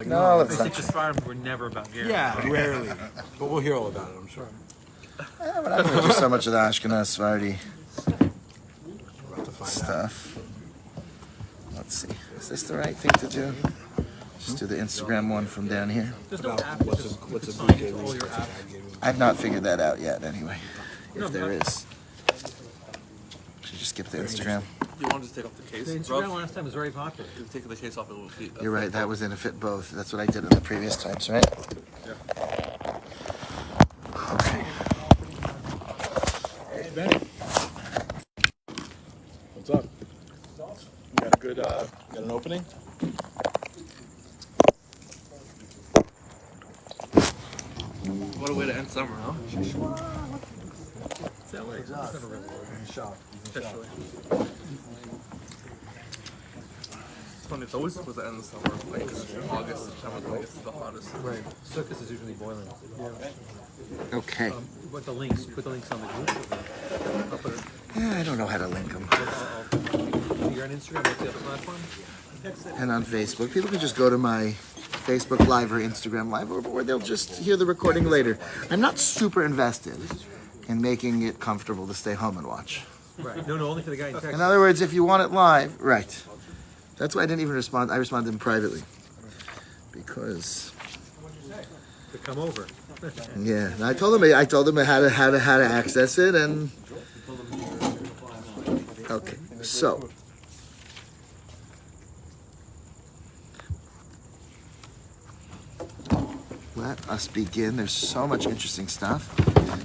No, let's The not. Svarim were never about Geirus. Yeah, rarely. But we'll hear all about it, I'm sure. We're not going to do so much of the Ashkenaz Sephardi We'll have to find out. stuff. Let's see. Is this the right thing to do? Just do the Instagram one from down here. There's no About app. what's Just a sign good into all your apps. I've not figured that out yet, anyway. No, If there but- is. Should just skip the Instagram. Do you want to just take off the case? The Instagram last time was very popular. You take the case off and we'll see. You're right, that was in a fit both. That's what I did in the previous times, right? Okay. What's up? You got a good, got an opening? What a way to end summer, huh? It's LA. It's never really officially. It's funny, it's always supposed to end the summer. Like August, September, when it gets to the hottest. Right. Sukkot is usually boiling. Okay. Put the links on the group. I'll put it. Yeah, I don't know how to link them. You're on Instagram. What's the other platform? And on Facebook. People can just go to my Facebook Live or Instagram Live, or they'll just hear the recording later. I'm not super invested in making it comfortable to stay home and watch. Right. No, only for the guy in Texas. In other words, if you want it live, right. That's why I didn't even respond. I responded to him privately. Because, To come over. yeah. And I told him how to access it, and okay. So let us begin. There's so much interesting stuff.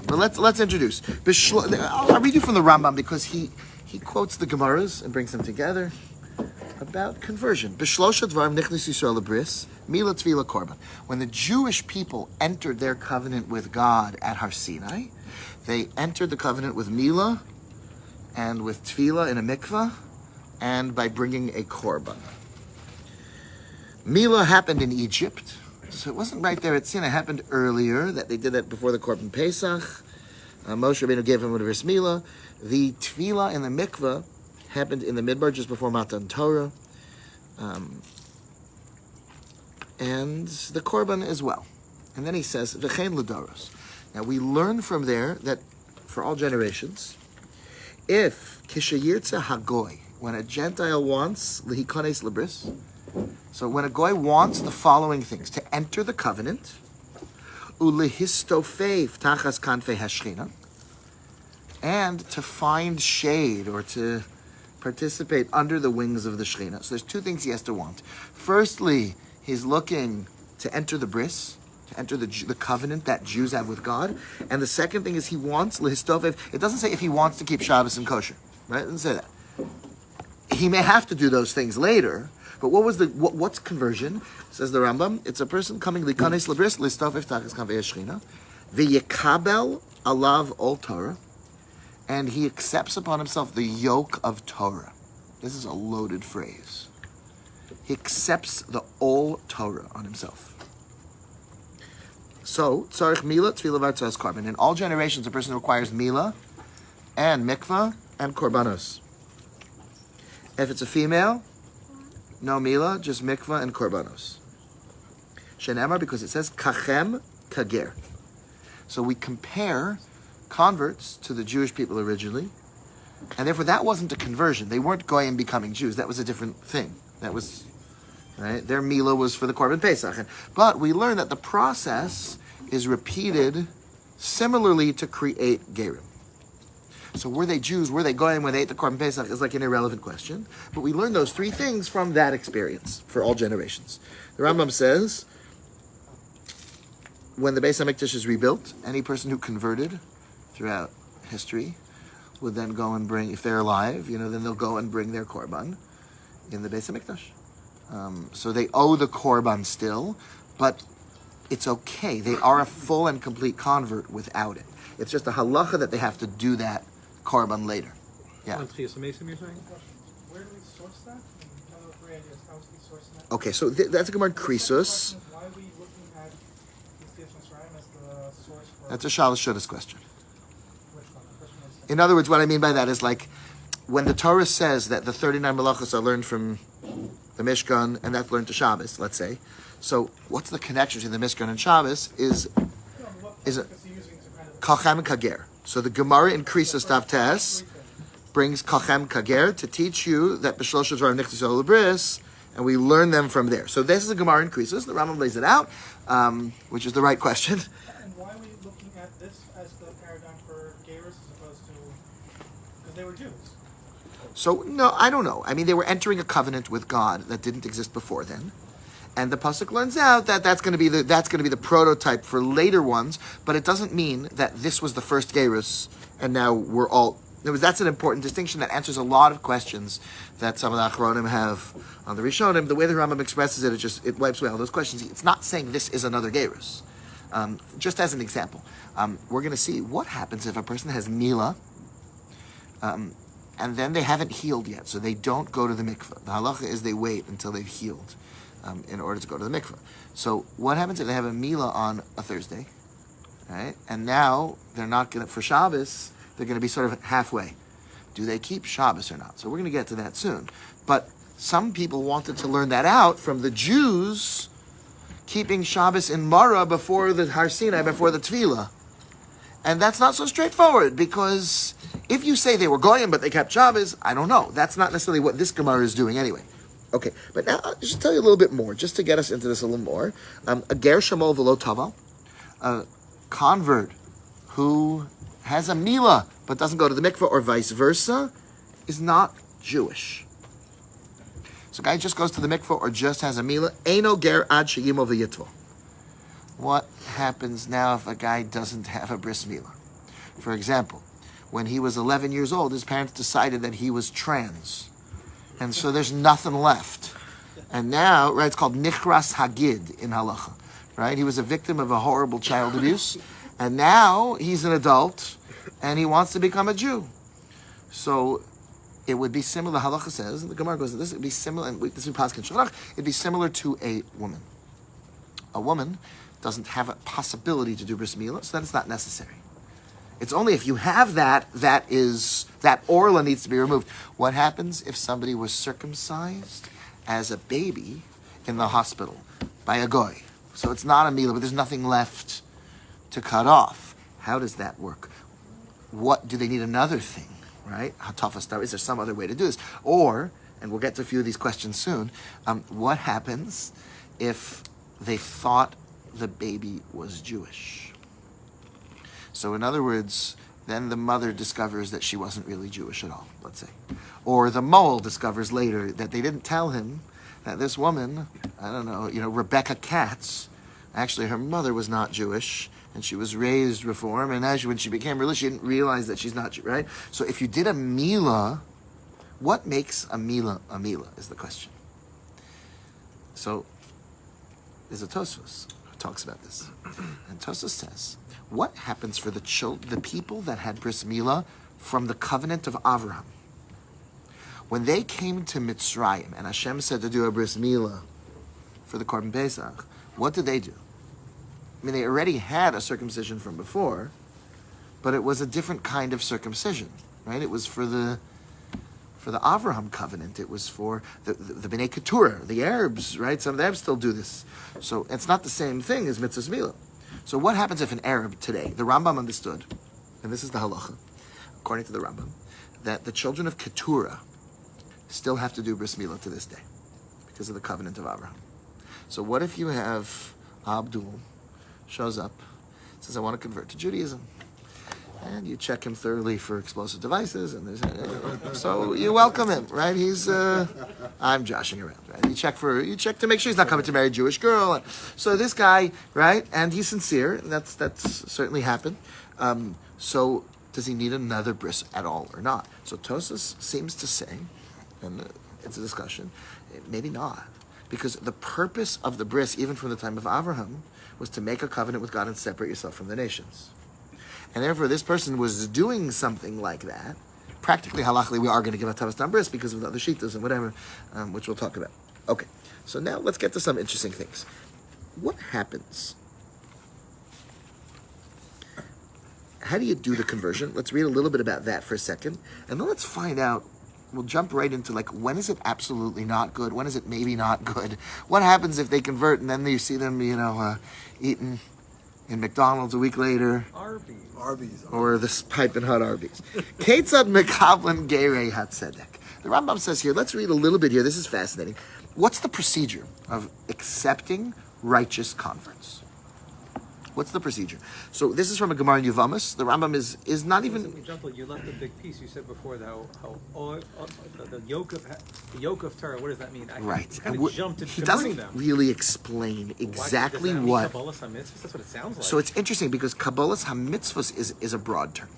But let's introduce. I'll read you from the Rambam because he quotes the Gemaras and brings them together about conversion. B'shlosha dvarim nichnas Yisrael lebris, mila tvila korban. When the Jewish people entered their covenant with God at Har Sinai, they entered the covenant with mila and with tvila in a mikvah, and by bringing a korban. Mila happened in Egypt, so it wasn't right there at Sinai. It happened earlier, that they did that before the korban Pesach. Moshe Rabbeinu gave him a bris mila. The tvila in the mikvah happened in the Midbar just before Matan Torah, and the Korban as well. And then he says, V'chein l'doros. Now we learn from there that for all generations, if kishayirtza hagoy, when a Gentile wants lihikones libris, so when a goy wants the following things: to enter the covenant, ulihistofev tachas kanfei hashchina, and to find shade or to participate under the wings of the Shekhinah. So there's two things he has to want. Firstly, he's looking to enter the bris, to enter the covenant that Jews have with God. And the second thing is he wants lihistofev. It doesn't say if he wants to keep Shabbos and kosher, right? It doesn't say that. He may have to do those things later. But what's conversion? Says the Rambam. It's a person coming likanes lebris lihistofev tachas kanvei Shekhinah v'yekabel alav ol Torah. And he accepts upon himself the yoke of Torah. This is a loaded phrase. He accepts the Ol Torah on himself. So, tzarich mila, tefillah, v'artzas korban. In all generations, a person requires mila and mikvah and korbanos. If it's a female, no mila, just mikvah and korbanos. Shenemar, because it says kachem kager. So we compare converts to the Jewish people originally, and therefore that wasn't a conversion. They weren't going and becoming Jews. That was a different thing. That was, right? Their Mila was for the Korban Pesach. But we learn that the process is repeated similarly to create Gerim. So were they Jews? Were they going when they ate the Korban Pesach? Is like an irrelevant question. But we learn those three things from that experience for all generations. The Rambam says, when the Beis HaMikdash is rebuilt, any person who converted throughout history would then go and bring, if they're alive, then they'll go and bring their korban in the Beis HaMikdash. So they owe the korban still, but it's okay. They are a full and complete convert without it. It's just a halacha that they have to do that korban later. Yeah. On Chias Mason, you're saying? Where do we source that? Tell us three ideas. How do we source that? Okay, so that's a Gemara in Krisos. Why are we looking at Chias Mitzrayim as the source for That's a Shalosh Shudas question. which one? The first one is In other words, what I mean by that is like when the Torah says that the 39 malachos are learned from the Mishkan and that's learned to Shabbos, let's say. So what's the connection between the Mishkan and Shabbos is it Is he using to kind of Kachem Kager. So the Gemara in Krisos Tav Tes brings Kachem Kager to teach you that B'Shlosh Dvarim Nichtas Yol Bris, and we learn them from there. So this is a Gemara in Krisos. The Rambam lays it out, which is the right question. And why are we looking at this as the paradigm for Geirus as opposed to, because they were Jews? So no, I don't know. I mean, they were entering a covenant with God that didn't exist before then, and the pasuk learns out that that's going to be the prototype for later ones. But it doesn't mean that this was the first Geirus, and now we're all. That's an important distinction that answers a lot of questions that some of the Achronim have on the Rishonim. The way the Rambam expresses it, it wipes away all those questions. It's not saying this is another Geirus. Just as an example, we're going to see what happens if a person has Mila. And then they haven't healed yet, so they don't go to the mikveh. The halacha is they wait until they've healed in order to go to the mikveh. So what happens if they have a Mila on a Thursday, right? And now they're not going to, for Shabbos, they're going to be sort of halfway. Do they keep Shabbos or not? So we're going to get to that soon. But some people wanted to learn that out from the Jews keeping Shabbos in Mara before the Har Sinai, before the Tefillah. And that's not so straightforward, because if you say they were Goyim but they kept Shabbos, I don't know. That's not necessarily what this Gemara is doing anyway. Okay, but now I'll just tell you a little bit more, just to get us into this a little more. A ger shamol v'lo taval, a convert who has a Mila but doesn't go to the mikveh, or vice versa, is not Jewish. So a guy just goes to the mikveh or just has a Mila, eino ger ad sheyimo v'yitvo. What happens now if a guy doesn't have a bris milah? For example, when he was 11 years old, his parents decided that he was trans. And so there's nothing left. And now, right, it's called nichras hagid in halacha, right? He was a victim of a horrible child abuse. And now he's an adult and he wants to become a Jew. So it would be similar, the halacha says, and the Gemara goes, this would be similar, and this is Paskin Shalach, it'd be similar to a woman. A woman doesn't have a possibility to do bris milah, so then it's not necessary. It's only if you have that orla needs to be removed. What happens if somebody was circumcised as a baby in the hospital by a goy? So it's not a milah, but there's nothing left to cut off. How does that work? What do they need another thing, right? Hatafas, is there some other way to do this? Or, and we'll get to a few of these questions soon, what happens if they thought the baby was Jewish? So in other words, then the mother discovers that she wasn't really Jewish at all, let's say. Or the mole discovers later that they didn't tell him that this woman, I don't know, Rebecca Katz, actually her mother was not Jewish, and she was raised Reform, and when she became religious, she didn't realize that she's not Jewish, right? So if you did a milah, what makes a milah is the question. So there's a Tosfos who talks about this. And Tosfos says, what happens for the people that had bris milah from the covenant of Avraham? When they came to Mitzrayim and Hashem said to do a bris milah for the Korban Pesach, what did they do? I mean, they already had a circumcision from before, but it was a different kind of circumcision, right? It was for the Avraham covenant. It was for the Bnei Keturah, the Arabs, right? Some of the Arabs still do this. So it's not the same thing as mitzvahs milah. So what happens if an Arab today, the Rambam understood, and this is the halacha, according to the Rambam, that the children of Keturah still have to do bris milah to this day because of the covenant of Avraham. So what if you have Abdul shows up, says, I want to convert to Judaism. And you check him thoroughly for explosive devices, and so you welcome him, right? He's, I'm joshing around, right? You check to make sure he's not coming to marry a Jewish girl. So this guy, right? And he's sincere, and that's certainly happened. So does he need another bris at all or not? So Tosfos seems to say, and it's a discussion, maybe not. Because the purpose of the bris, even from the time of Avraham, was to make a covenant with God and separate yourself from the nations. And therefore, this person was doing something like that. Practically, halachically, we are going to give a Tavas Tam bris because of the other shittas and whatever, which we'll talk about. Okay, so now let's get to some interesting things. What happens? How do you do the conversion? Let's read a little bit about that for a second, and then let's find out we'll jump right into like, when is it absolutely not good? When is it maybe not good? What happens if they convert and then you see them, eating in McDonald's a week later? Arby's. Or this piping hot Arby's. Ketzad mekablan gerei hatzedek. The Rambam says here, let's read a little bit here. This is fascinating. What's the procedure of accepting righteous converts? What's the procedure? So this is from a Gemara in Yevamos. The Rambam is not even... Gentle, you left a big piece. You said before that the yoke of Torah. What does that mean? Right. Kind of jumped into he converting doesn't them. really explain exactly what... Kabbalas HaMitzvahs? That's what it sounds like. So it's interesting because Kabbalas HaMitzvahs is a broad term.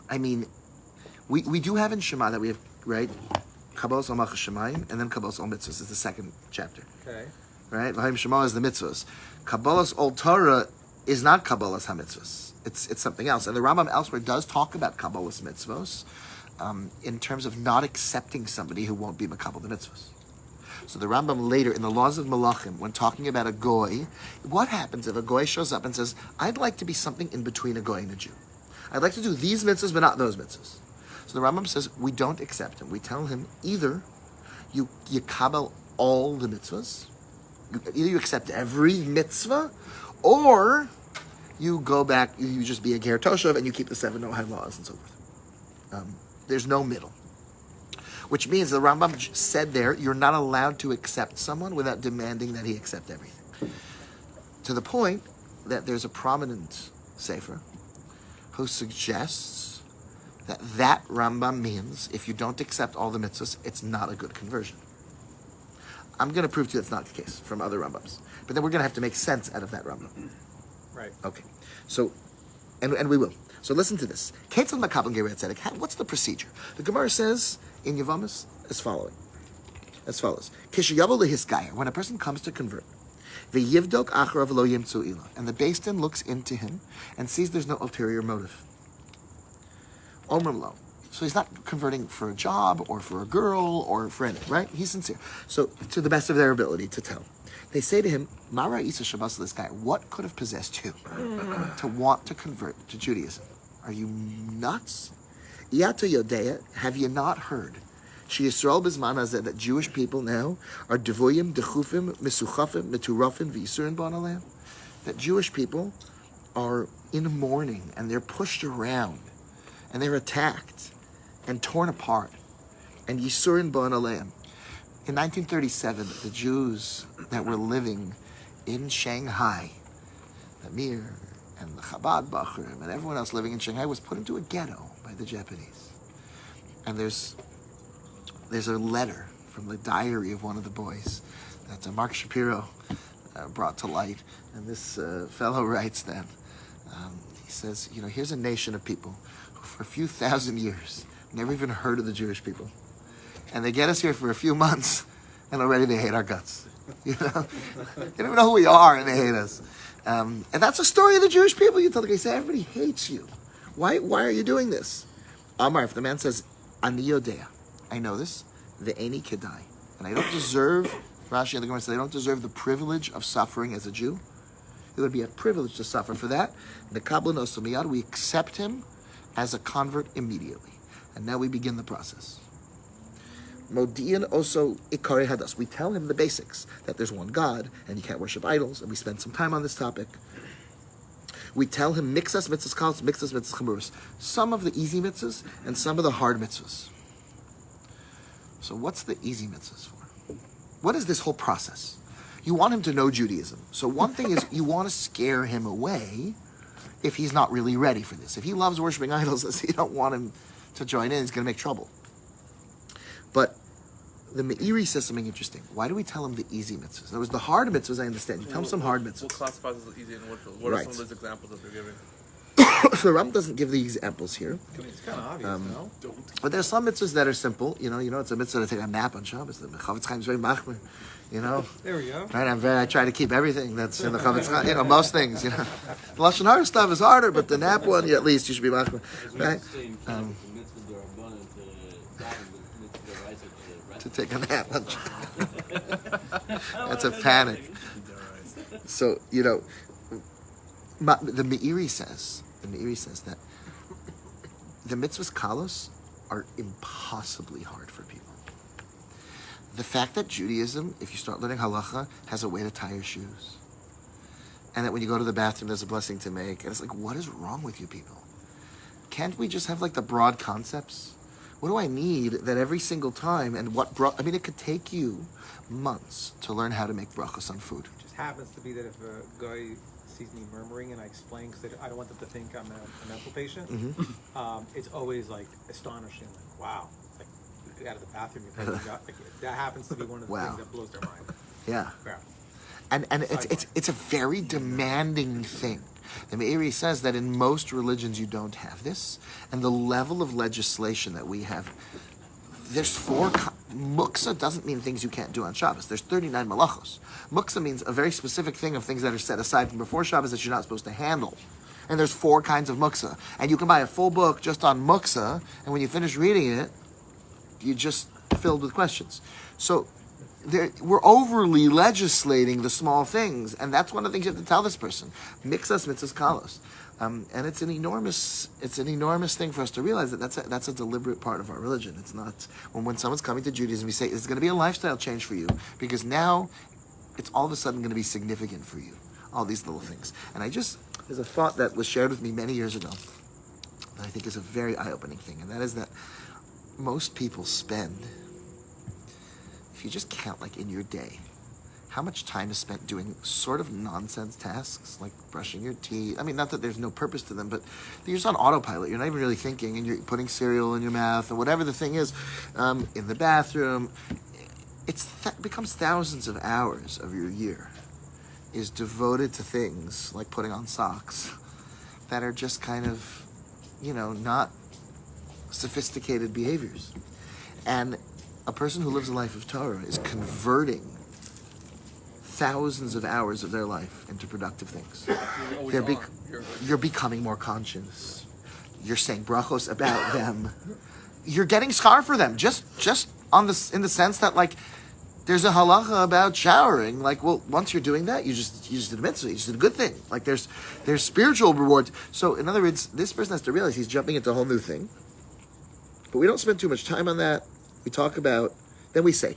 I mean, we do have in Shema that we have, right? Kabbalas Al Malchus Shemayim, and then Kabbalas Al Mitzvahs is the second chapter. Okay. Right? L'haim Shema is the mitzvahs. Kabbalas Al Torah is not Kabbalas HaMitzvahs. It's something else. And the Rambam elsewhere does talk about Kabbalas Mitzvahs in terms of not accepting somebody who won't be Makabal the Mitzvahs. So the Rambam later, in the Laws of Malachim, when talking about a goy, what happens if a goy shows up and says, I'd like to be something in between a goy and a Jew. I'd like to do these mitzvahs, but not those mitzvahs. So the Rambam says, we don't accept him. We tell him, either you kabel all the mitzvahs, either you accept every mitzvah, or you go back, you just be a ger toshav, and you keep the 7 Noahide laws and so forth. There's no middle. Which means the Rambam said there, you're not allowed to accept someone without demanding that he accept everything. To the point that there's a prominent sefer who suggests that Rambam means if you don't accept all the mitzvahs, it's not a good conversion. I'm going to prove to you that's not the case from other Rambams. But then we're going to have to make sense out of that Rambam. Right. Okay. So, and we will. So listen to this. Ketzad mekablan gerei hatzedek. What's the procedure? The Gemara says in Yevamos as follows. Kishayavo lehiskayer, when a person comes to convert, v'yivdok acharav lo yimtzu ila, and the Beis Din looks into him and sees there's no ulterior motive. Omrim lo. So he's not converting for a job or for a girl or for anything, right? He's sincere. So to the best of their ability to tell. They say to him, Mara Isa Shabbos, this guy, what could have possessed you to want to convert to Judaism? Are you nuts? Iato Yodea, have you not heard? She Yisrael Bizman Hazeh, that Jewish people now are devoyim, dechufim, misuchafim, meturafim, v'yisurin b'analam. That Jewish people are in mourning and they're pushed around and they're attacked and torn apart. And Yisurin b'analam. In 1937, the Jews that were living in Shanghai, the Mir and the Chabad Bachrim and everyone else living in Shanghai was put into a ghetto by the Japanese. And there's a letter from the diary of one of the boys that Mark Shapiro brought to light. And this fellow writes then, he says, here's a nation of people who for a few thousand years never even heard of the Jewish people. And they get us here for a few months, and already they hate our guts. They don't even know who we are, and they hate us. And that's the story of the Jewish people. You tell the guy, say, everybody hates you. Why are you doing this? Amar, if the man says, Ani yodea, I know this, ve'eni kedai, and I don't deserve, Rashi and the Gemara said, I don't deserve the privilege of suffering as a Jew. It would be a privilege to suffer for that. Nekablan oso miyad, we accept him as a convert immediately. And now we begin the process. Modi'in also ikare hadas. We tell him the basics, that there's one God, and you can't worship idols, and we spend some time on this topic. We tell him mixas mitzvahs kalos, mixas mitzvahs chamuros. Some of the easy mitzvahs, and some of the hard mitzvahs. So what's the easy mitzvahs for? What is this whole process? You want him to know Judaism. So one thing is, you want to scare him away if he's not really ready for this. If he loves worshiping idols, you don't want him to join in, he's going to make trouble. But the Meiri says something interesting. Why do we tell him the easy mitzvahs? In other words, the hard mitzvahs, I understand. You tell him some hard mitzvahs. What classifies as easy and what are some of those examples that they're giving? So Ram doesn't give the examples here. It's kind of obvious, no? But there's some mitzvahs that are simple. It's a mitzvah to take a nap on Shabbos. The Chavetz Chaim is very machmir. There we go. Right? I try to keep everything that's in the Chavetz Chaim. Most things. The Lashon Hara stuff is harder, but the nap one, at least you should be machmir. Right? To take a nap on Shabbos. That's a panic. So the Meiri says that the mitzvahs kalos are impossibly hard for people. The fact that Judaism, if you start learning halacha, has a way to tie your shoes. And that when you go to the bathroom, there's a blessing to make. And it's like, what is wrong with you people? Can't we just have like the broad concepts? What do I need that every single time, and it could take you months to learn how to make brachos on food. It just happens to be that if a guy sees me murmuring and I explain, because I don't want them to think I'm a mental patient, it's always like astonishing, like, wow, like you got out of the bathroom, you probably got, like, that happens to be one of the things that blows their mind. Yeah. Yeah. And it's a very demanding thing. The Meiri says that in most religions you don't have this, and the level of legislation that we have, there's muksa doesn't mean things you can't do on Shabbos. There's 39 malachos. Muksa means a very specific thing of things that are set aside from before Shabbos that you're not supposed to handle. And there's 4 kinds of muksa. And you can buy a full book just on muksa, and when you finish reading it, you're just filled with questions. So we're overly legislating the small things, and that's one of the things you have to tell this person. Mixas mitzvahs kalos, and it's an enormous thing for us to realize that that's a deliberate part of our religion. It's not when someone's coming to Judaism, we say it's going to be a lifestyle change for you because now it's all of a sudden going to be significant for you. All these little things, and there's a thought that was shared with me many years ago that I think is a very eye-opening thing, and that is that most people spend. If you just count, like, in your day, how much time is spent doing sort of nonsense tasks, like brushing your teeth. I mean, not that there's no purpose to them, but you're just on autopilot. You're not even really thinking, and you're putting cereal in your mouth, or whatever the thing is, in the bathroom. It becomes thousands of hours of your year is devoted to things like putting on socks that are just kind of, not sophisticated behaviors. And a person who lives a life of Torah is converting thousands of hours of their life into productive things. You're becoming more conscious. You're saying brachos about them. You're getting schar for them. Just in the sense that, like, there's a halacha about showering. Like, well, once you're doing that, you just did a mitzvah. You just did a good thing. Like, there's spiritual rewards. So, in other words, this person has to realize he's jumping into a whole new thing. But we don't spend too much time on that. We talk about, then we say,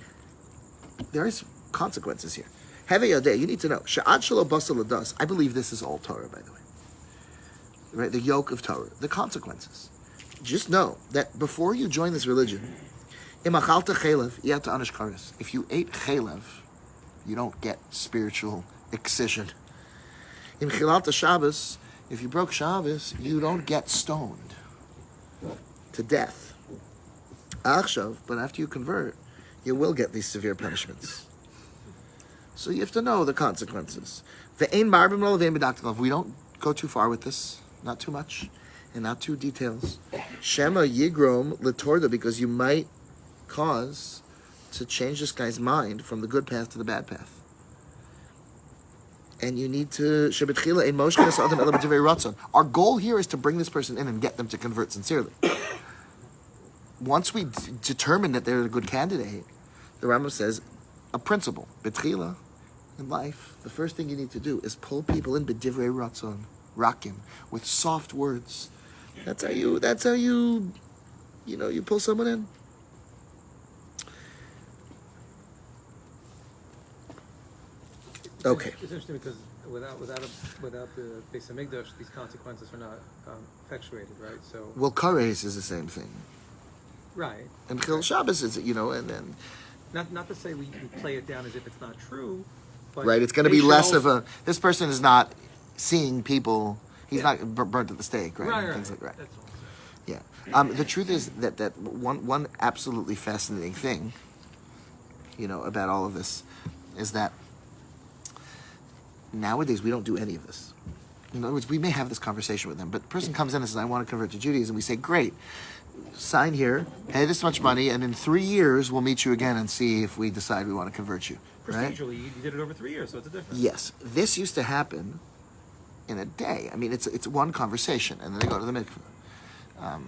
there is consequences here. Heve yodeh, you need to know. Sha'ad shelo basal ladas. I believe this is all Torah, by the way. Right, the yoke of Torah, the consequences. Just know that before you join this religion, imachalta chelev, yata anish kares. If you ate chelev, you don't get spiritual excision. In chilalta Shabbos, if you broke Shabbos, you don't get stoned to death. Achshav, but after you convert, you will get these severe punishments. So you have to know the consequences. We don't go too far with this, not too much, and not too details. Shema yigrom litorda, because you might cause to change this guy's mind from the good path to the bad path. And you need to our goal here is to bring this person in and get them to convert sincerely. Once we determine that they're a good candidate, the Rambam says a principle, betchila, in life, the first thing you need to do is pull people in b'divrei ratzon, rakim, with soft words. That's how you pull someone in. Okay. It's interesting because without the Beis Hamikdash, these consequences are not effectuated, right? So Kares is the same thing. Right. And Chil Shabbos is, and then... Not to say we play it down as if it's not true, but... Right, it's going to be less of a... This person is not seeing people... He's not burnt at the stake, right? Right. Things like that. That's all. Yeah. The truth is that one absolutely fascinating thing, about all of this, is that nowadays we don't do any of this. In other words, we may have this conversation with them, but the person comes in and says, I want to convert to Judaism. We say, great. Sign here, pay this much money, and in 3 years we'll meet you again and see if we decide we want to convert you. Right? Procedurally, you did it over 3 years, so it's a difference. Yes, this used to happen in a day. I mean, it's one conversation, and then they go to the mikveh.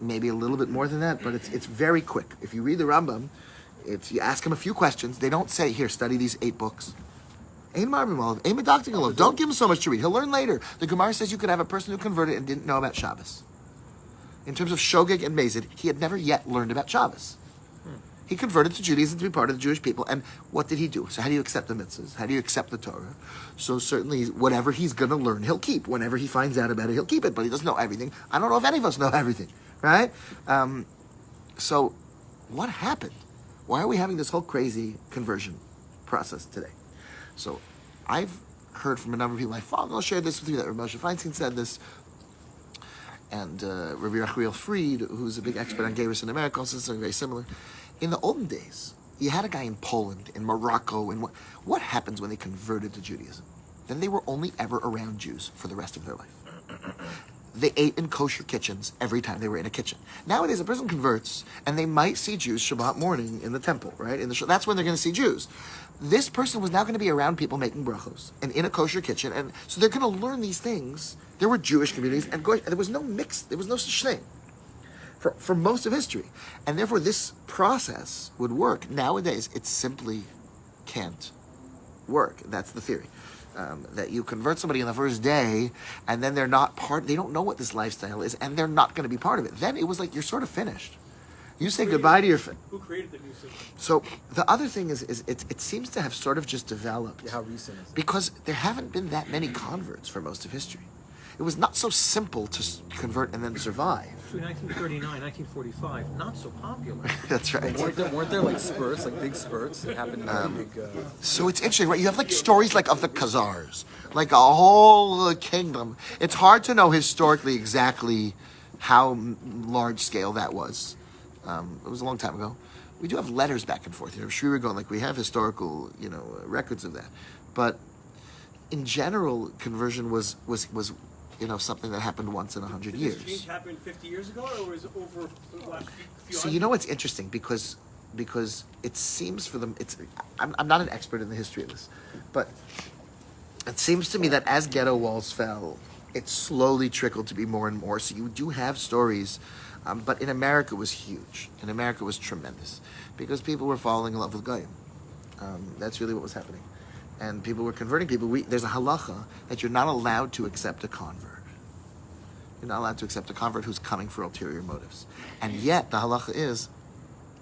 Maybe a little bit more than that, but it's very quick. If you read the Rambam, you ask him a few questions. They don't say, here, study these 8 books. Don't give him so much to read. He'll learn later. The Gemara says you could have a person who converted and didn't know about Shabbos. in terms of Shogeg and Mazid, he had never yet learned about Shabbos. He converted to Judaism to be part of the Jewish people. And what did he do? So how do you accept the mitzvahs? How do you accept the Torah? So certainly whatever he's going to learn, he'll keep. Whenever he finds out about it, he'll keep it. But he doesn't know everything. I don't know if any of us know everything, right? So what happened? Why are we having this whole crazy conversion process today? So I've heard from a number of people I follow. I'll share this with you, that Rabbi Moshe Feinstein said this. And Rabbi Rachiel Fried, who's a big expert on Geirus in America, also said something very similar. In the olden days, you had a guy in Poland, in Morocco, and what happens when they converted to Judaism? Then they were only ever around Jews for the rest of their life. They ate in kosher kitchens every time they were in a kitchen. Nowadays, a person converts, and they might see Jews Shabbat morning in the temple, right? That's when they're going to see Jews. This person was now going to be around people making brachos, and in a kosher kitchen, and so they're going to learn these things. There were Jewish communities, and there was no mix, there was no such thing for most of history. And therefore, this process would work. Nowadays, it simply can't work. That's the theory. That you convert somebody on the first day, and then they're not they don't know what this lifestyle is, and they're not going to be part of it. Then it was like you're sort of finished. You say goodbye to your... Who created the new system? So the other thing is it seems to have sort of just developed. Yeah, how recent is it? Because there haven't been that many converts for most of history. It was not so simple to convert and then survive. Between 1939 and 1945, not so popular. That's right. Weren't there like spurts, like big spurts? It happened in big... So it's interesting, right? You have like stories like of the Khazars, like a whole kingdom. It's hard to know historically exactly how large scale that was. It was a long time ago. We do have letters back and forth. Sri we're going, like we have historical, records of that. But in general, conversion was something that happened once in 100 years. Did this change happen 50 years ago, or was it over the last few So you know what's interesting, because it seems for them, I'm not an expert in the history of this, but it seems to me that as ghetto walls fell, it slowly trickled to be more and more. So you do have stories, but in America it was huge. In America it was tremendous, because people were falling in love with Goyim. That's really what was happening. And people were converting people. There's a halacha that you're not allowed to accept a convert. You're not allowed to accept a convert who's coming for ulterior motives. And yet, the halacha is,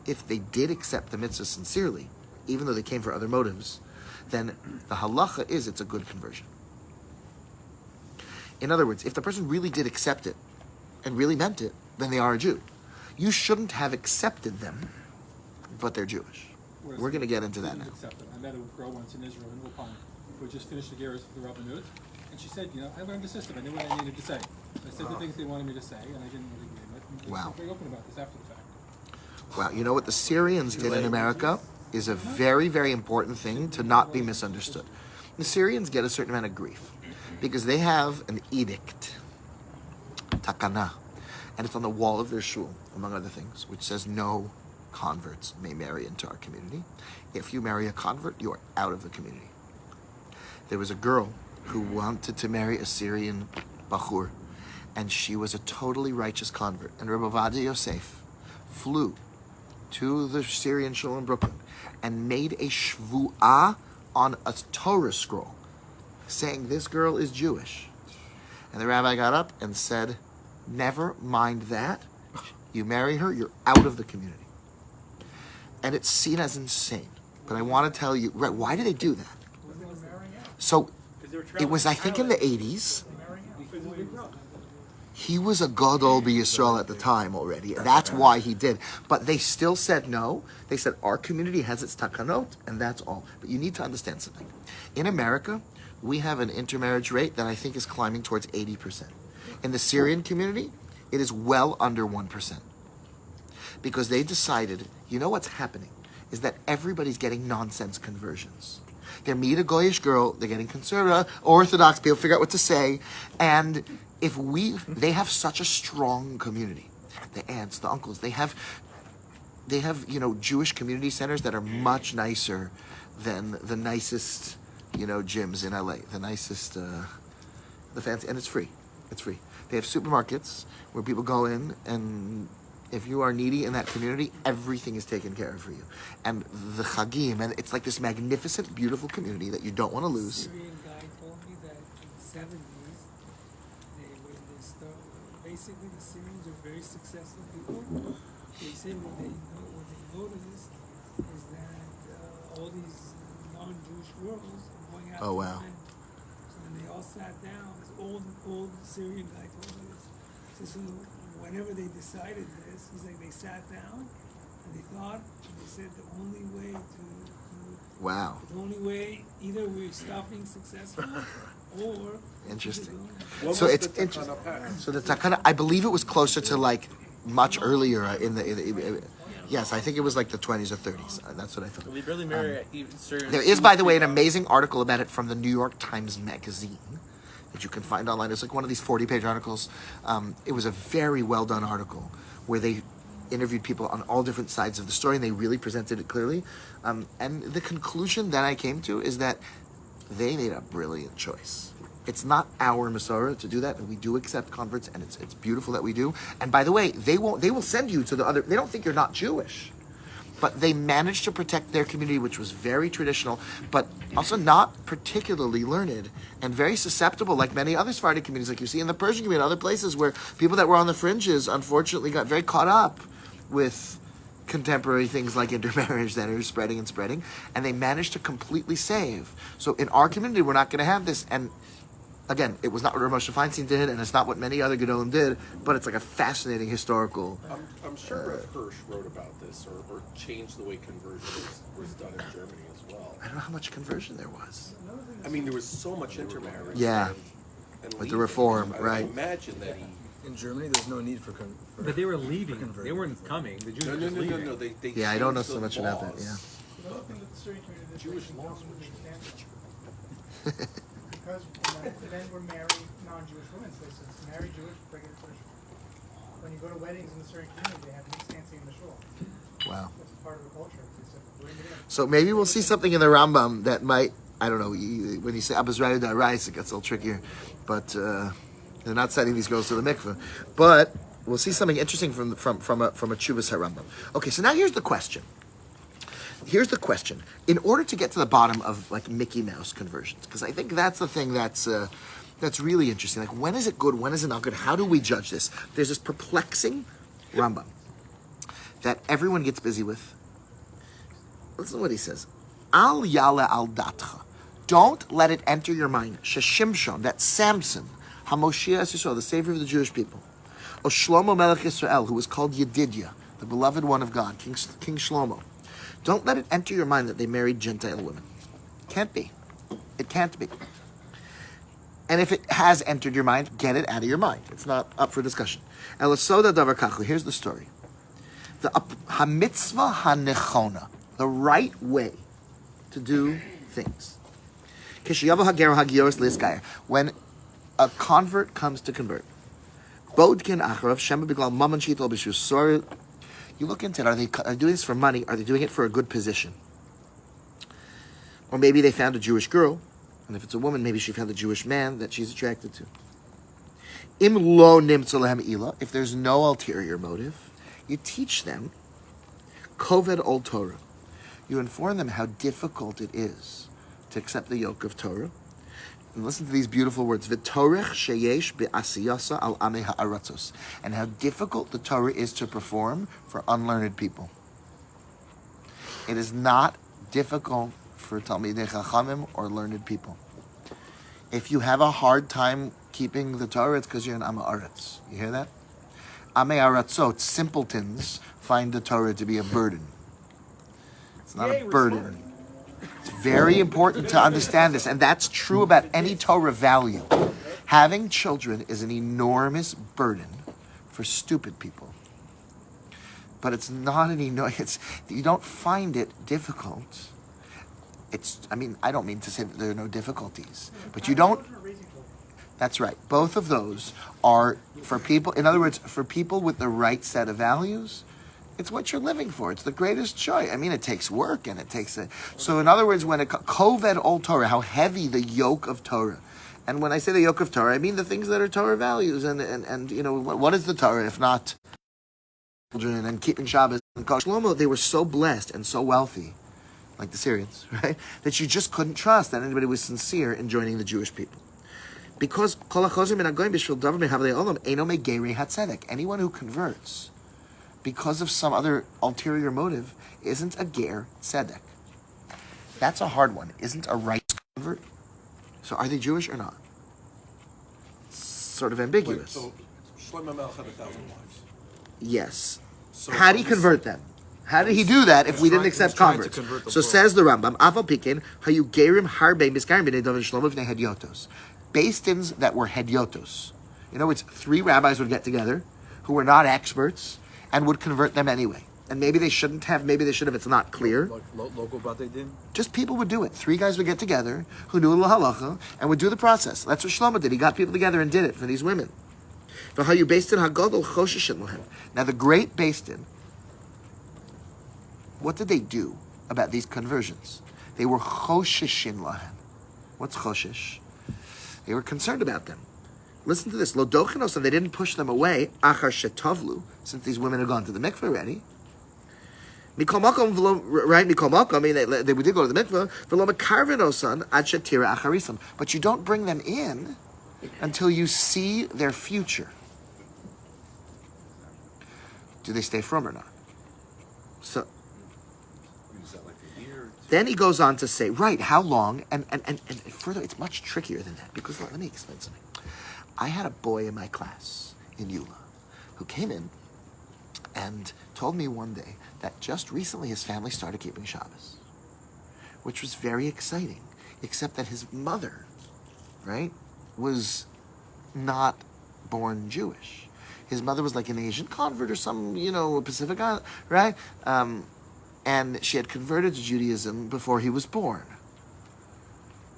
if they did accept the mitzvah sincerely, even though they came for other motives, then the halacha is it's a good conversion. In other words, if the person really did accept it and really meant it, then they are a Jew. You shouldn't have accepted them, but they're Jewish. We're going to get into that now. I met a girl once in Israel, in Ulpan, who had just finished the Geirus with the Rabbanut, and she said, I learned the system. I knew what I needed to say. I said the things they wanted me to say, and I didn't really believe it. And they Wow. were very open about this after the fact. Wow, you know what the Syrians did in America is a very, very important thing to not be misunderstood. The Syrians get a certain amount of grief because they have an edict, takana, and it's on the wall of their shul, among other things, which says no converts may marry into our community. If you marry a convert, you are out of the community. There was a girl who wanted to marry a Syrian bachur, and she was a totally righteous convert. And Rabbi Ovadia Yosef flew to the Syrian shul in Brooklyn and made a shvu'ah on a Torah scroll, saying this girl is Jewish. And the rabbi got up and said, never mind that. You marry her, you're out of the community. And it's seen as insane. But I want to tell you, right, why did they do that? So it was, I think, in the 80s. He was a Gadol b'Yisrael at the time already. And that's why he did. But they still said no. They said our community has its takanot, and that's all. But you need to understand something. In America, we have an intermarriage rate that I think is climbing towards 80%. In the Syrian community, it is well under 1%. Because they decided, you know what's happening, is that everybody's getting nonsense conversions. They meet a Goyish girl, they're getting conservative, Orthodox, people figure out what to say, and they have such a strong community. The aunts, the uncles, they have Jewish community centers that are much nicer than the nicest, gyms in LA, the nicest, the fancy, and it's free. It's free. They have supermarkets where people go in, and if you are needy in that community, everything is taken care of for you. And the Chagim, and it's like this magnificent, beautiful community that you don't want to lose. Syrian guy told me that in the 70s, when they basically the Syrians are very successful people. They say what they noticed is that all these non-Jewish girls are going out Oh, to wow. men. So when they all sat down, this old Syrian guy told me this. So whenever they decided this, he's like they sat down and they thought, and they said the only way Wow. the only way either we stop being successful or Interesting. What So was it's the interesting. Takana pact? So the Takana, I believe it was closer to like much earlier yes, I think it was like the 20s or 30s. That's what I thought. We barely marry even certain. There is, by the way, an amazing article about it from the New York Times Magazine that you can find online. It's like one of these 40-page articles. It was a very well-done article where they interviewed people on all different sides of the story, and they really presented it clearly. And the conclusion that I came to is that they made a brilliant choice. It's not our Masorah to do that, and we do accept converts, and it's beautiful that we do. And by the way, they will send you to the other. They don't think you're not Jewish, but they managed to protect their community, which was very traditional, but also not particularly learned and very susceptible, like many other Sephardi communities, like you see in the Persian community, other places where people that were on the fringes, unfortunately, got very caught up with contemporary things like intermarriage that are spreading, and they managed to completely save. So in our community, we're not going to have this. And again, it was not what Rav Moshe Feinstein did, and it's not what many other Gedolim did, but it's like a fascinating historical. I'm sure Rav Hirsch wrote about this or changed the way conversion was done in Germany as well. I don't know how much conversion there was. I mean, there was so much intermarriage. Yeah. And With the leaving. reform, I right. imagine that he. In Germany, there's no need for. But they were leaving. converting. They weren't coming. The Jews No, were no, just no, no, leaving. no. They Yeah, I don't know changed so the much about that. laws. Yeah. The other thing that the Syrian community did Jewish was laws were because men were marrying non-Jewish women, so they said, marry Jewish, bring it Jewish. When you go to weddings in the Syrian community, they have mixed dancing in the shul. Wow. That's part of the culture. They said, bring it in. So maybe we'll see something in the Rambam that might, I don't know, when you say Abbas Raya Rais, it gets a little trickier. But they're not sending these girls to the mikveh. But we'll see something interesting from a Chuvas HaRambam. Okay, so now here's the question. In order to get to the bottom of like Mickey Mouse conversions, because I think that's the thing that's really interesting. Like, when is it good? When is it not good? How do we judge this? There's this perplexing Rambam that everyone gets busy with. Listen to what he says. Al yala al datcha. Don't let it enter your mind. Sheshimshon, that Samson, Hamoshiach Yisrael, the savior of the Jewish people. O Shlomo Melech Yisrael, who was called Yedidia, the beloved one of God, King Shlomo. Don't let it enter your mind that they married Gentile women. Can't be. It can't be. And if it has entered your mind, get it out of your mind. It's not up for discussion. Elasoda davar kachu. Here's the story. The hamitzvah hanechona, the right way to do things. When a convert comes to convert, you look into it. Are they doing this for money? Are they doing it for a good position? Or maybe they found a Jewish girl, and if it's a woman, maybe she found a Jewish man that she's attracted to. If there's no ulterior motive, you teach them Koved Ol Torah. You inform them how difficult it is to accept the yoke of Torah. And listen to these beautiful words. V'torech sheyesh be'asiyasa al amei ha'aratzos. And how difficult the Torah is to perform for unlearned people. It is not difficult for Talmidei Chachamim or learned people. If you have a hard time keeping the Torah, it's because you're an Amei Aretz. You hear that? Amei Aratzot, simpletons, find the Torah to be a burden. It's not a burden. It's very important to understand this, and that's true about any Torah value. Having children is an enormous burden for stupid people. But it's not you don't find it difficult. I don't mean to say that there are no difficulties, but you don't. That's right. Both of those are for people, in other words, for people with the right set of values. It's what you're living for. It's the greatest joy. I mean, it takes work and it takes so in other words, when it Koved Ol Torah, how heavy the yoke of Torah. And when I say the yoke of Torah, I mean the things that are Torah values. And you know, what is the Torah if not children and keeping Shabbos? And Shlomo, they were so blessed and so wealthy, like the Syrians, right? That you just couldn't trust that anybody was sincere in joining the Jewish people. Because anyone who converts because of some other ulterior motive isn't a ger tzedek. That's a hard one. Isn't a righteous convert? So are they Jewish or not? Sort of ambiguous. Wait, so Shlomo Melech had 1,000 wives. Yes. So How did he convert them? How did he do that if we didn't accept converts? So says the Rambam, Aval Pikin, Hayu Gerim Harbe Miskarim B'nei David Shlomo V'nei Hedyotos. Beis-dins that were Hedyotos. You know, it's 3 rabbis would get together who were not experts and would convert them anyway. And maybe they shouldn't have, maybe they should have, it's not clear. Like local Bate Din? Just people would do it. 3 guys would get together who knew the halacha and would do the process. That's what Shlomo did. He got people together and did it for these women. Now the great Beis-din, what did they do about these conversions? They were choshishin lahem. What's choshish? They were concerned about them. Listen to this. Lo dochinos, and they didn't push them away. Achar shetovlu, since these women had gone to the mikveh already. Mikol makom, right? Mikol makom. I mean, they did go to the mikveh. V'lo mekarvenosan ad shetira acharisam. But you don't bring them in until you see their future. Do they stay from or not? So. Then he goes on to say, right, how long? And further, it's much trickier than that. Because let me explain something. I had a boy in my class in Eula who came in and told me one day that just recently his family started keeping Shabbos, which was very exciting, except that his mother, right, was not born Jewish. His mother was like an Asian convert or some, Pacific Island, right? And she had converted to Judaism before he was born.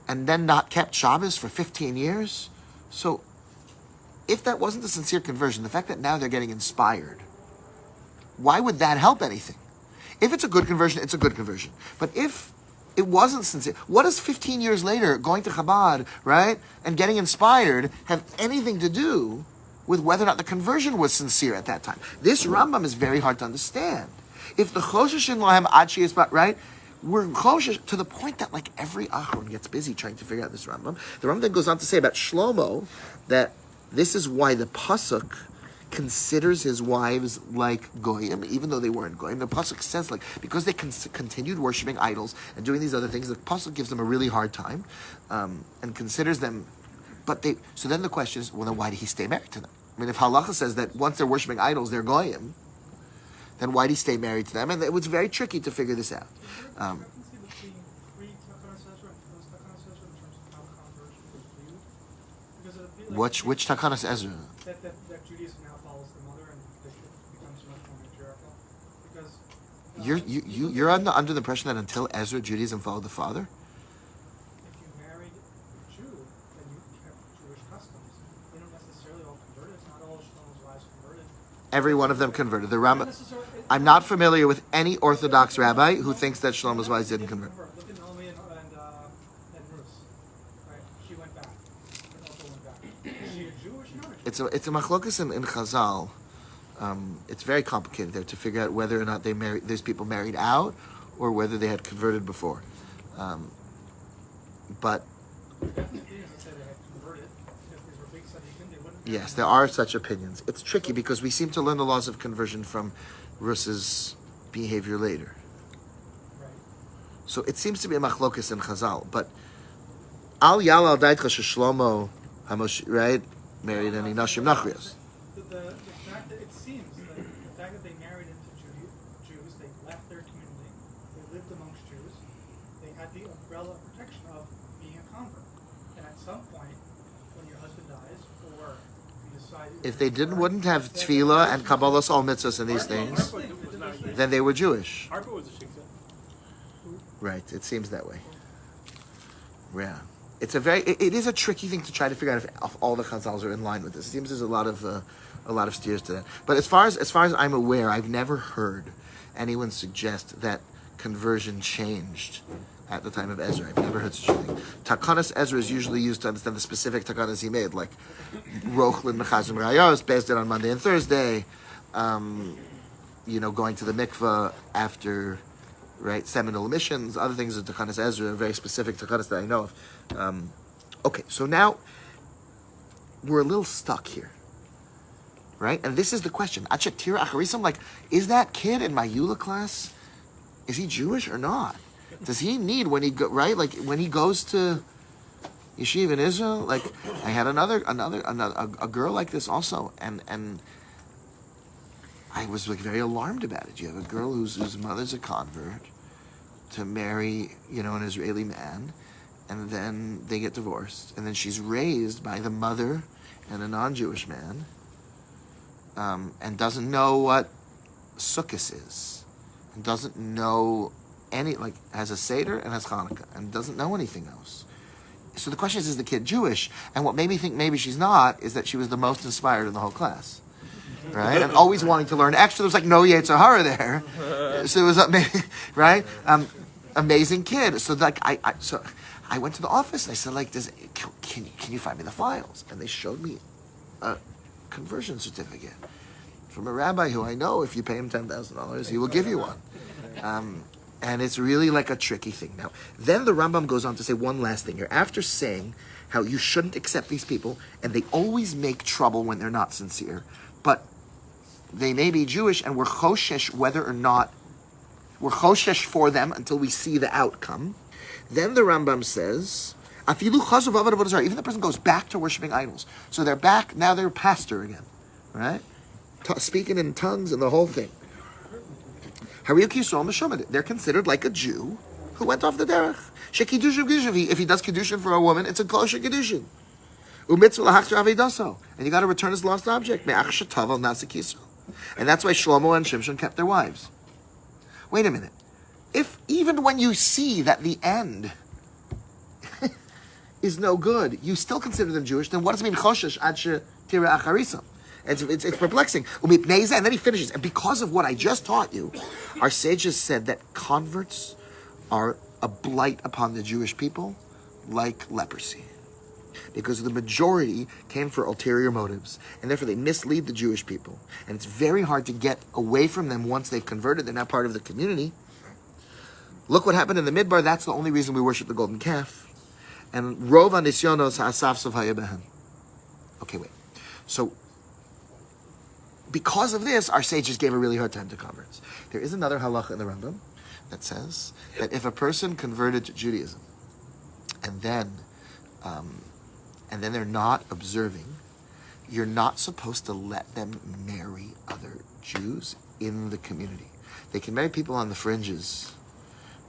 And then not kept Shabbos for 15 years. So, if that wasn't a sincere conversion, the fact that now they're getting inspired, why would that help anything? If it's a good conversion, it's a good conversion. But if it wasn't sincere, what does 15 years later, going to Chabad, right, and getting inspired have anything to do with whether or not the conversion was sincere at that time? This Rambam is very hard to understand. If the choshishin lahem achi is right, we're choshish to the point that like every achron gets busy trying to figure out this Rambam. The Rambam then goes on to say about Shlomo that this is why the pasuk considers his wives like goyim, even though they weren't goyim. The pasuk says like because they continued worshiping idols and doing these other things, the pasuk gives them a really hard time and considers them. But they. So then the question is, well, then why did he stay married to them? I mean, if halacha says that once they're worshiping idols, they're goyim, then why did he stay married to them? And it was very tricky to figure this out. Which Takanas Ezra? That Judaism now follows the mother and becomes much more matriarchal. Because you're under the impression that until Ezra, Judaism followed the father? if you married a Jew, then you kept Jewish customs. They don't necessarily all converted. It's not all Shlomo's wives converted. Every one of them converted. The Rambam. I'm not familiar with any Orthodox rabbi who thinks that Shlomo's wives didn't convert. Look at Naomi and Ruth. Right? She went back. And also went back. Is she a Jew or is she not a Jew? It's a machlokas in Chazal. It's very complicated there to figure out whether or not these people married out or whether they had converted before. But yes, there are such opinions. It's tricky because we seem to learn the laws of conversion from Rus's behavior later. So it seems to be a machlokas in Chazal. But Al Yal Al Daitcha Shlomo Hamosh, right, married any Nashim Nachrios. The fact that it seems that the fact that they married into Jews, they left their community, they lived amongst Jews, they had the umbrella protection of being a convert. And at some point, when your husband dies, or you decide... If they wouldn't have tefillah and kabbalas all mitzvahs and these things, then they were Jewish. Harper was a shiksa. Right, it seems that way. Yeah. It is a tricky thing to try to figure out if all the Chazals are in line with this. It seems there's a lot of steers to that. But as far as I'm aware, I've never heard anyone suggest that conversion changed at the time of Ezra. I've never heard such a thing. Takanas Ezra is usually used to understand the specific takanas he made, like Rochlin Mechazim Rayos, based it on Monday and Thursday, going to the mikveh after, right, seminal emissions, other things of Takanas Ezra, very specific Takanas that I know of. Okay, so now we're a little stuck here. Right? And this is the question. Achatira Acharisam, like, is that kid in my Eula class, is he Jewish or not? Does he need when he go right? Like when he goes to yeshiva in Israel, like I had a girl like this also, and I was like very alarmed about it. You have a girl whose mother's a convert to marry, an Israeli man, and then they get divorced, and then she's raised by the mother and a non-Jewish man. And doesn't know what Sukkot is, and doesn't know has a Seder and has Hanukkah, and doesn't know anything else. So the question is the kid Jewish? And what made me think maybe she's not is that she was the most inspired in the whole class, right? And always wanting to learn extra. There was like no Yetzer Hara there, so it was amazing, right? Amazing kid. So like I went to the office and I said like, can you find me the files? And they showed me a conversion certificate from a rabbi who I know if you pay him $10,000, he will give you one. And it's really like a tricky thing. Now, then the Rambam goes on to say one last thing here. After saying how you shouldn't accept these people, and they always make trouble when they're not sincere, but they may be Jewish, and we're choshesh whether or not, we're choshesh for them until we see the outcome. Then the Rambam says, even the person goes back to worshiping idols. So they're back, now they're pastor again, right? Speaking in tongues and the whole thing. They're considered like a Jew who went off the derech. If he does Kiddushin for a woman, it's a kosher Kiddushin. And you got to return his lost object. And that's why Shlomo and Shimshon kept their wives. Wait a minute. If even when you see that the end is no good, you still consider them Jewish, then what does it mean? Choshesh ad tira acharisam. It's perplexing. And then he finishes. And because of what I just taught you, our sages said that converts are a blight upon the Jewish people like leprosy. Because the majority came for ulterior motives. And therefore they mislead the Jewish people. And it's very hard to get away from them once they've converted. They're now part of the community. Look what happened in the Midbar. That's the only reason we worship the golden calf. And Rov Anisyonos Ha'asaf Sov Hayabehen. Okay, wait. So, because of this, our sages gave a really hard time to converts. There is another halacha in the Rambam that says that if a person converted to Judaism and then they're not observing, you're not supposed to let them marry other Jews in the community. They can marry people on the fringes,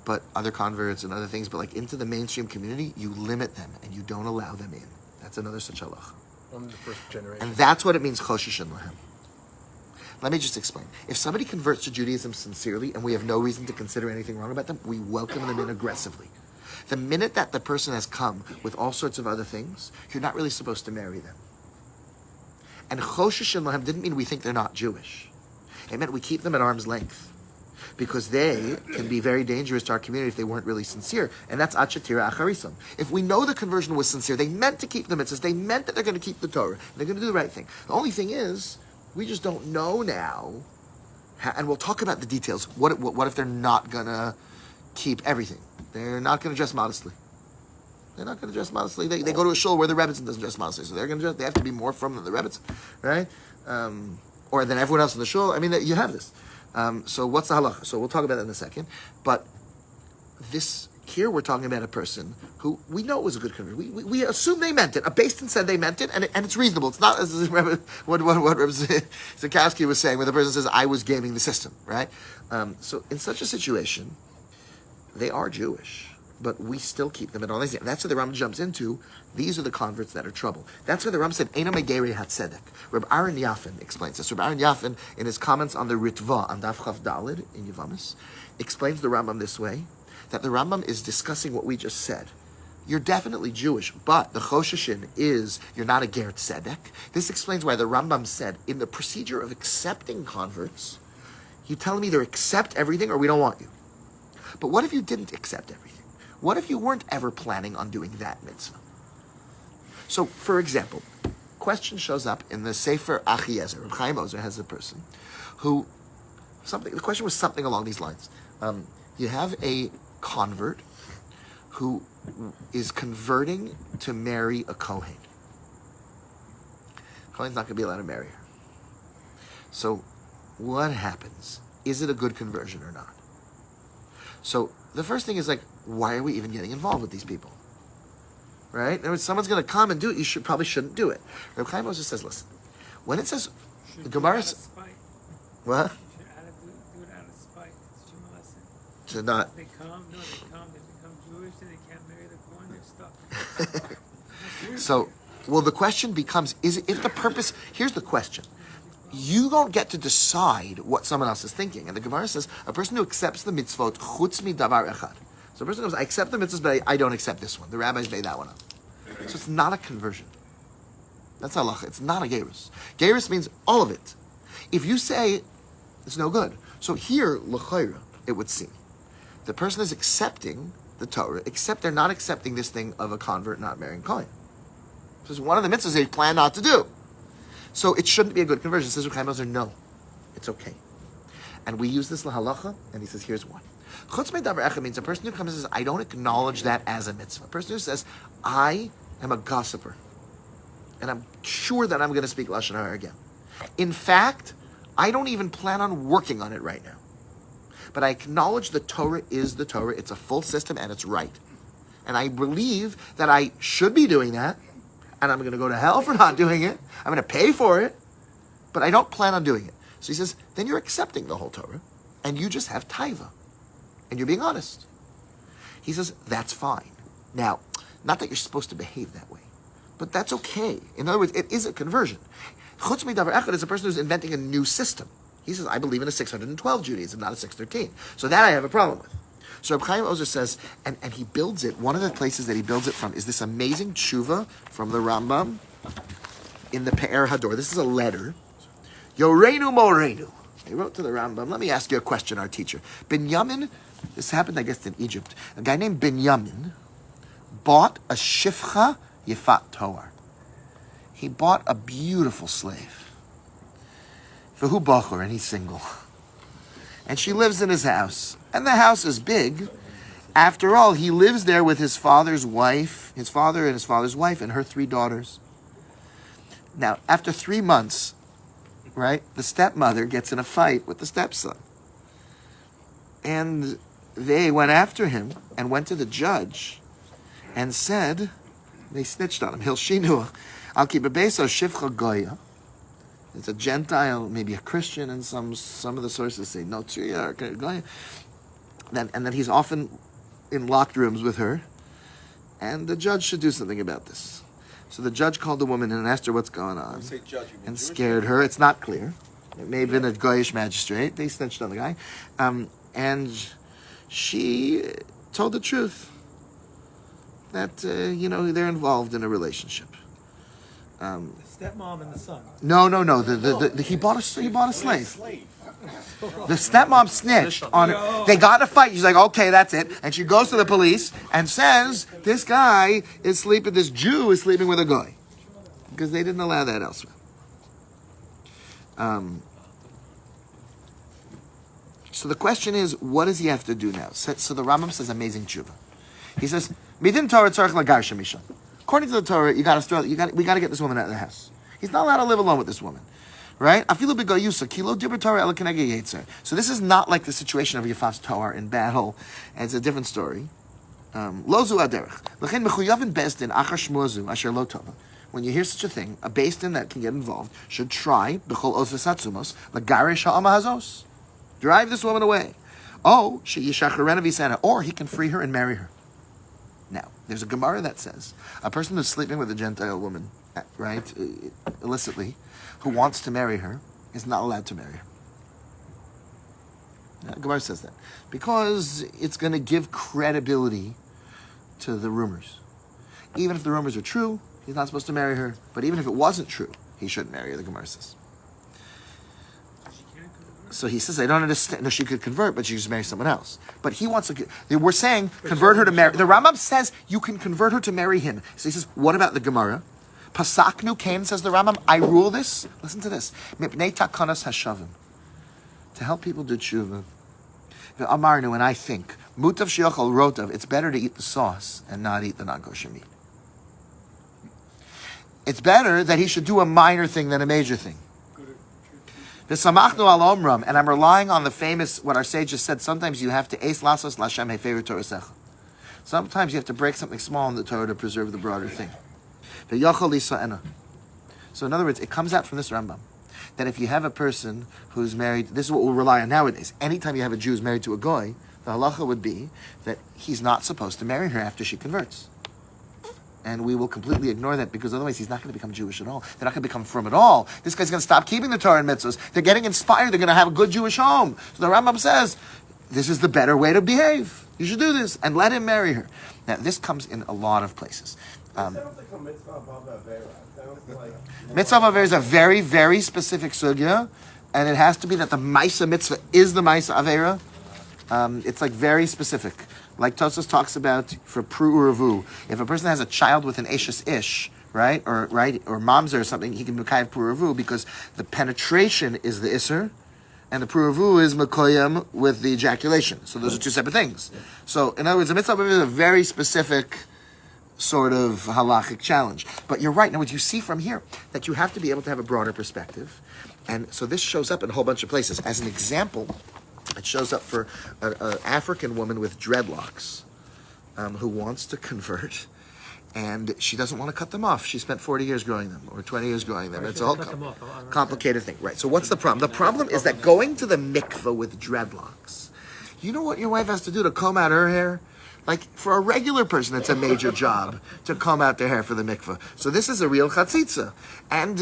but other converts and other things, but like into the mainstream community, you limit them and you don't allow them in. That's another such halacha. Only the first generation. And that's what it means, choshishin lahem. Let me just explain. If somebody converts to Judaism sincerely and we have no reason to consider anything wrong about them, we welcome them in aggressively. The minute that the person has come with all sorts of other things, you're not really supposed to marry them. And choshishin lahem didn't mean we think they're not Jewish. It meant we keep them at arm's length. Because they can be very dangerous to our community if they weren't really sincere. And that's achatira acharisam. If we know the conversion was sincere, they meant to keep the mitzvahs, they meant that they're going to keep the Torah, they're going to do the right thing. The only thing is, we just don't know now, and we'll talk about the details. What if they're not going to keep everything? They're not going to dress modestly. They're not going to dress modestly. They go to a shul where the Rebbetzin doesn't dress modestly, so they have to be more from than the Rebbetzin, right? Or than everyone else in the shul. I mean, you have this. So what's the halacha? So we'll talk about that in a second. But here we're talking about a person who we know was a good conversion. We assume they meant it. A Basin said they meant it, and it's reasonable. It's not as what Reb Zakowski was saying, where the person says, I was gaming the system, right? So in such a situation, they are Jewish, but we still keep them at all. That's where the Ram jumps into. These are the converts that are trouble. That's where the Ram said, Eina Megeri Hatzedek. Reb Aaron Yafin explains this. Reb Aaron Yafin, in his comments on the Ritva, on Daf Chav Dalid, in Yavamis, explains the Rambam this way, that the Rambam is discussing what we just said. You're definitely Jewish, but the Choshishin is, you're not a Ger Tzedek. This explains why the Rambam said, in the procedure of accepting converts, you tell them either accept everything or we don't want you. But what if you didn't accept everything? What if you weren't ever planning on doing that mitzvah? So, for example, question shows up in the Sefer Achiezer. Reb Chaim Ozer has a person who, the question was something along these lines. You have a convert who is converting to marry a Kohen. Kohen's not going to be allowed to marry her. So what happens? Is it a good conversion or not? So the first thing is like, why are we even getting involved with these people? Right? And if someone's going to come and do it, you probably shouldn't do it. Reb Chaim Moses says, listen, when it says, the Gemara says, what? You should do it out of spite. It's your lesson. To not. They become Jewish, then they can't marry the Kohen, they're stuck. So, well, the question becomes, is it, if the purpose, here's the question. You don't get to decide what someone else is thinking. And the Gemara says, a person who accepts the mitzvot, chutz mi davar echad. So a person goes, I accept the mitzvahs, but I don't accept this one. The rabbis made that one up. So it's not a conversion. That's halacha. It's not a Geirus. Geirus means all of it. If you say, it's no good. So here, l'chayra, it would seem. The person is accepting the Torah, except they're not accepting this thing of a convert not marrying Kohen. This is one of the mitzvahs they plan not to do. So it shouldn't be a good conversion. Says Reb Chaim Ozer, no, it's okay. And we use this lahalacha, and he says, here's one. Chutz me'davar echad means a person who comes and says, I don't acknowledge that as a mitzvah. A person who says, I am a gossiper, and I'm sure that I'm going to speak Lashon Hara again. In fact, I don't even plan on working on it right now. But I acknowledge the Torah is the Torah. It's a full system, and it's right. And I believe that I should be doing that, and I'm going to go to hell for not doing it. I'm going to pay for it, but I don't plan on doing it. So he says, then you're accepting the whole Torah, and you just have taiva, and you're being honest. He says, that's fine. Now, not that you're supposed to behave that way, but that's okay. In other words, it is a conversion. Chutz me'davar echad is a person who's inventing a new system. He says, I believe in a 612 Judaism, not a 613. So that I have a problem with. So Reb Chaim Ozer says, and he builds it, one of the places that he builds it from is this amazing tshuva from the Rambam in the Pe'er Hador. This is a letter. Yoreinu Moreinu. He wrote to the Rambam, let me ask you a question, our teacher. Binyamin, this happened, I guess, in Egypt. A guy named Binyamin bought a shifcha yifat toar. He bought a beautiful slave. V'hu bachur, and he's single. And she lives in his house. And the house is big. After all, he lives there with his father's wife, his father and his father's wife, and her 3 daughters. Now, after 3 months, right, the stepmother gets in a fight with the stepson. And they went after him and went to the judge and said, they snitched on him. Hilshinu, I'll keep a beso shifcha goya. It's a Gentile, maybe a Christian, and some of the sources say no Triya or Goya. And then he's often in locked rooms with her, and the judge should do something about this. So the judge called the woman in and asked her what's going on, Say judge, you mean and Jewish? scared her. It's not clear. It may have been a Goyish magistrate. They snitched on the guy, and she told the truth that they're involved in a relationship. Stepmom and the son. No. He bought a slave. The stepmom snitched on her. They got in a fight. She's like, okay, that's it. And she goes to the police and says, this Jew is sleeping with a guy. Because they didn't allow that elsewhere. So the question is, what does he have to do now? So the Rambam says amazing tshuva. He says, Midin Torah tzarich lagarsha misha. According to the Torah, we got to get this woman out of the house. He's not allowed to live alone with this woman. Right? So this is not like the situation of Yafas Toar in battle. And it's a different story. When you hear such a thing, a beis din that can get involved should try drive this woman away. Or he can free her and marry her. Now, there's a Gemara that says a person who's sleeping with a Gentile woman, right, illicitly, who wants to marry her, is not allowed to marry her. Now, Gemara says that because it's going to give credibility to the rumors. Even if the rumors are true, he's not supposed to marry her. But even if it wasn't true, he shouldn't marry her, the Gemara says. So he says, I don't understand. No, she could convert, but she just marry someone else. But he wants to. We're saying convert her to marry. The Rambam says you can convert her to marry him. So he says, what about the Gemara? Pasaknu Kain, says the Rambam, I rule this. Listen to this. Mipnei takanas hashavim. To help people do tshuva. Amarnu, and I think mutav shiachal rotav. It's better to eat the sauce and not eat the non-kosher meat. it's better that he should do a minor thing than a major thing. V'samachnu al omram, and I'm relying on the famous, what our sages said, sometimes you have to eis lasos l'Hashem hefer Torasecha. Sometimes you have to break something small in the Torah to preserve the broader thing. V'yochel lisa'ena. So in other words, it comes out from this Rambam, that if you have a person who's married, this is what we'll rely on nowadays. Anytime you have a Jew who's married to a goy, the halacha would be that he's not supposed to marry her after she converts. And we will completely ignore that because otherwise he's not going to become Jewish at all. They're not going to become from at all. This guy's going to stop keeping the Torah and mitzvahs. They're getting inspired. They're going to have a good Jewish home. So the Rambam says, this is the better way to behave. You should do this and let him marry her. Now, this comes in a lot of places. Sounds like a mitzvah above Avera. Sounds like Mitzvah Avera is a very, very specific sugya, and it has to be that the Maisa mitzvah is the Maisa Avera. It's like very specific. Like Tosfos talks about for Pru Uravu, if a person has a child with an Eshes Ish, right, or Mamzer or something, he can be Mekayv Pru Uravu because the penetration is the Isser, and the Pru Uravu is Mekoyim with the ejaculation. So those are two separate things. So in other words, the mitzvah is a very specific sort of halachic challenge. But you're right. Now, what you see from here, that you have to be able to have a broader perspective. And so this shows up in a whole bunch of places. As an example, it shows up for an African woman with dreadlocks who wants to convert, and she doesn't want to cut them off. She spent 40 years growing them, or 20 years growing them. It's a whole complicated thing. Right, so what's the problem? The problem is that going to the mikveh with dreadlocks, you know what your wife has to do to comb out her hair? Like, for a regular person, it's a major job to comb out their hair for the mikveh. So this is a real chatzitza. And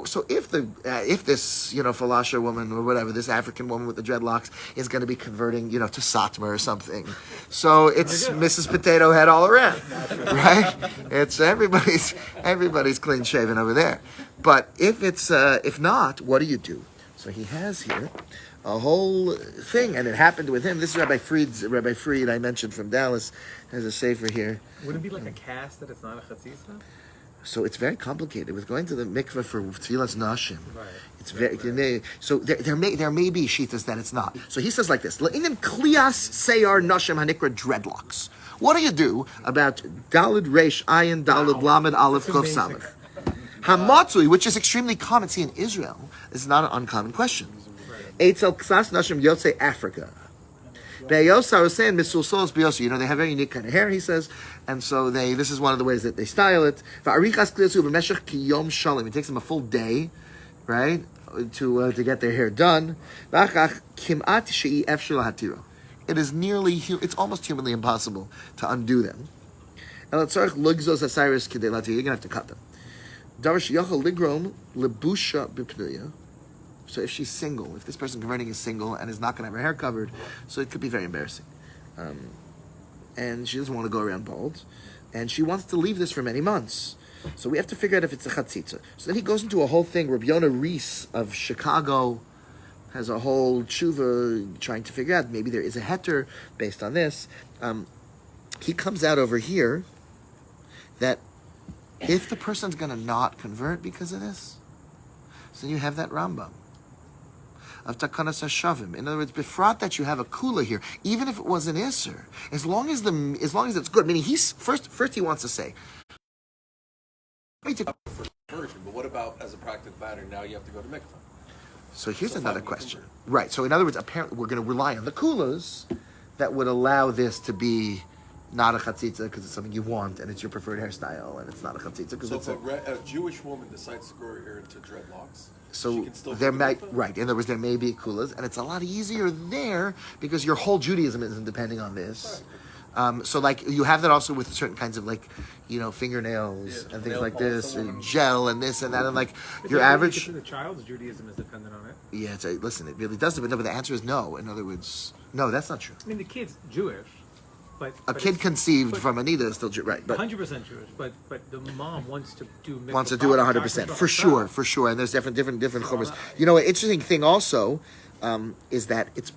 so if this, Falasha woman or whatever, this African woman with the dreadlocks is going to be converting, to Satmar or something. So it's Mrs. Potato Head all around, right? It's everybody's clean shaven over there. But if not, what do you do? So he has here a whole thing, and it happened with him. This is Rabbi Fried, I mentioned from Dallas, has a sefer here. Wouldn't it be like a cast that it's not a chatzitza? So it's very complicated with going to the mikveh for tefillas nashim. Right. It's very so there may be shitas that it's not. So he says like this: Le'inim klias seyar nashim hanikra dreadlocks. What do you do about Dalid Reish Ayin Dalid Lamed Aleph Kof Samech? Hamatzui, which is extremely common. See, in Israel, this is not an uncommon question. Eitzel Ksas Nashim Yotze Africa. Be'yosa was saying Misulsos Beyosa. They have very unique kind of hair, he says, and so this is one of the ways that they style it. Va'arichas Kliasu b'meshech kiyom shalim. It takes them a full day, right, to get their hair done. V'achach kimat she'i efshel hatiro. It is it's almost humanly impossible to undo them. Elatzarich lugzos asairis kidei latir. You're gonna have to cut them. Davar she'yachol ligrom lebusha b'pnuya. So if she's single, if this person converting is single and is not going to have her hair covered, so it could be very embarrassing. And she doesn't want to go around bald. And she wants to leave this for many months. So we have to figure out if it's a chatzitza. So then he goes into a whole thing. Rabbi Yonah Rees of Chicago has a whole tshuva trying to figure out maybe there is a heter based on this. He comes out over here that if the person's going to not convert because of this, so then you have that Rambam of Takanas Hashavim. In other words, befrat that you have a kula here, even if it was an Isser, as long as it's good. Meaning he's first he wants to say. Conversion, but what about as a practical matter? Now you have to go to mikveh. So here's another question. Right. So in other words, apparently we're going to rely on the kulas that would allow this to be not a chatzitza because it's something you want and it's your preferred hairstyle, and it's not a chatzitza because so it's a Jewish woman decides to grow her hair into dreadlocks. So she can still there do might mikveh? right. In other words, there may be kulas, and it's a lot easier there because your whole Judaism isn't depending on this. So like you have that also with certain kinds of fingernails and things like this, and gel and this and that, and like your average. The child's Judaism is dependent on it. Yeah, listen, it really does. But no, but the answer is no. In other words, no, that's not true. I mean, the kid's Jewish, but A kid conceived from Anita is still right, but 100% Jewish. But the mom wants to do mikveh wants to do it 100% for sure. And there's different chumras. You know, an interesting thing also is that it's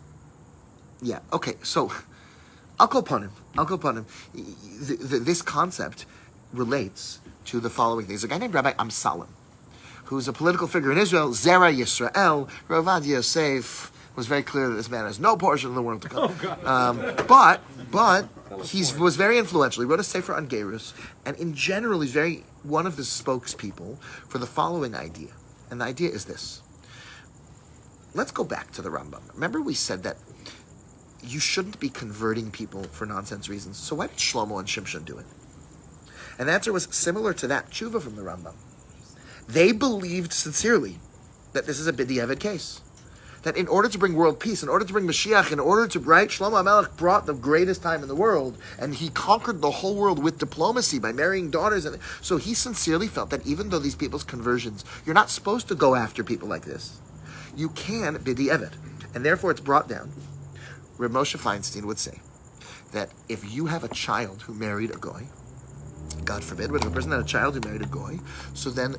okay. So I'll go upon him. This concept relates to the following things. A guy named Rabbi Amsalam, who's a political figure in Israel, Zera Yisrael, Ravad Yosef, was very clear that this man has no portion in the world to come. But he was very influential. He wrote a sefer on Geirus, and in general, he's very one of the spokespeople for the following idea. And the idea is this. Let's go back to the Rambam. Remember we said that you shouldn't be converting people for nonsense reasons. So why did Shlomo and Shimshon do it? And the answer was similar to that tshuva from the Rambam. They believed sincerely that this is a b'diavad case. That in order to bring world peace, in order to bring Mashiach, in order to, right, Shlomo HaMelech brought the greatest time in the world, and he conquered the whole world with diplomacy by marrying daughters. And so he sincerely felt that even though these people's conversions, you're not supposed to go after people like this. You can b'diavad. And therefore it's brought down. Reb Moshe Feinstein would say that if you have a child who married a goy, God forbid, but if a person had a child who married a goy, so then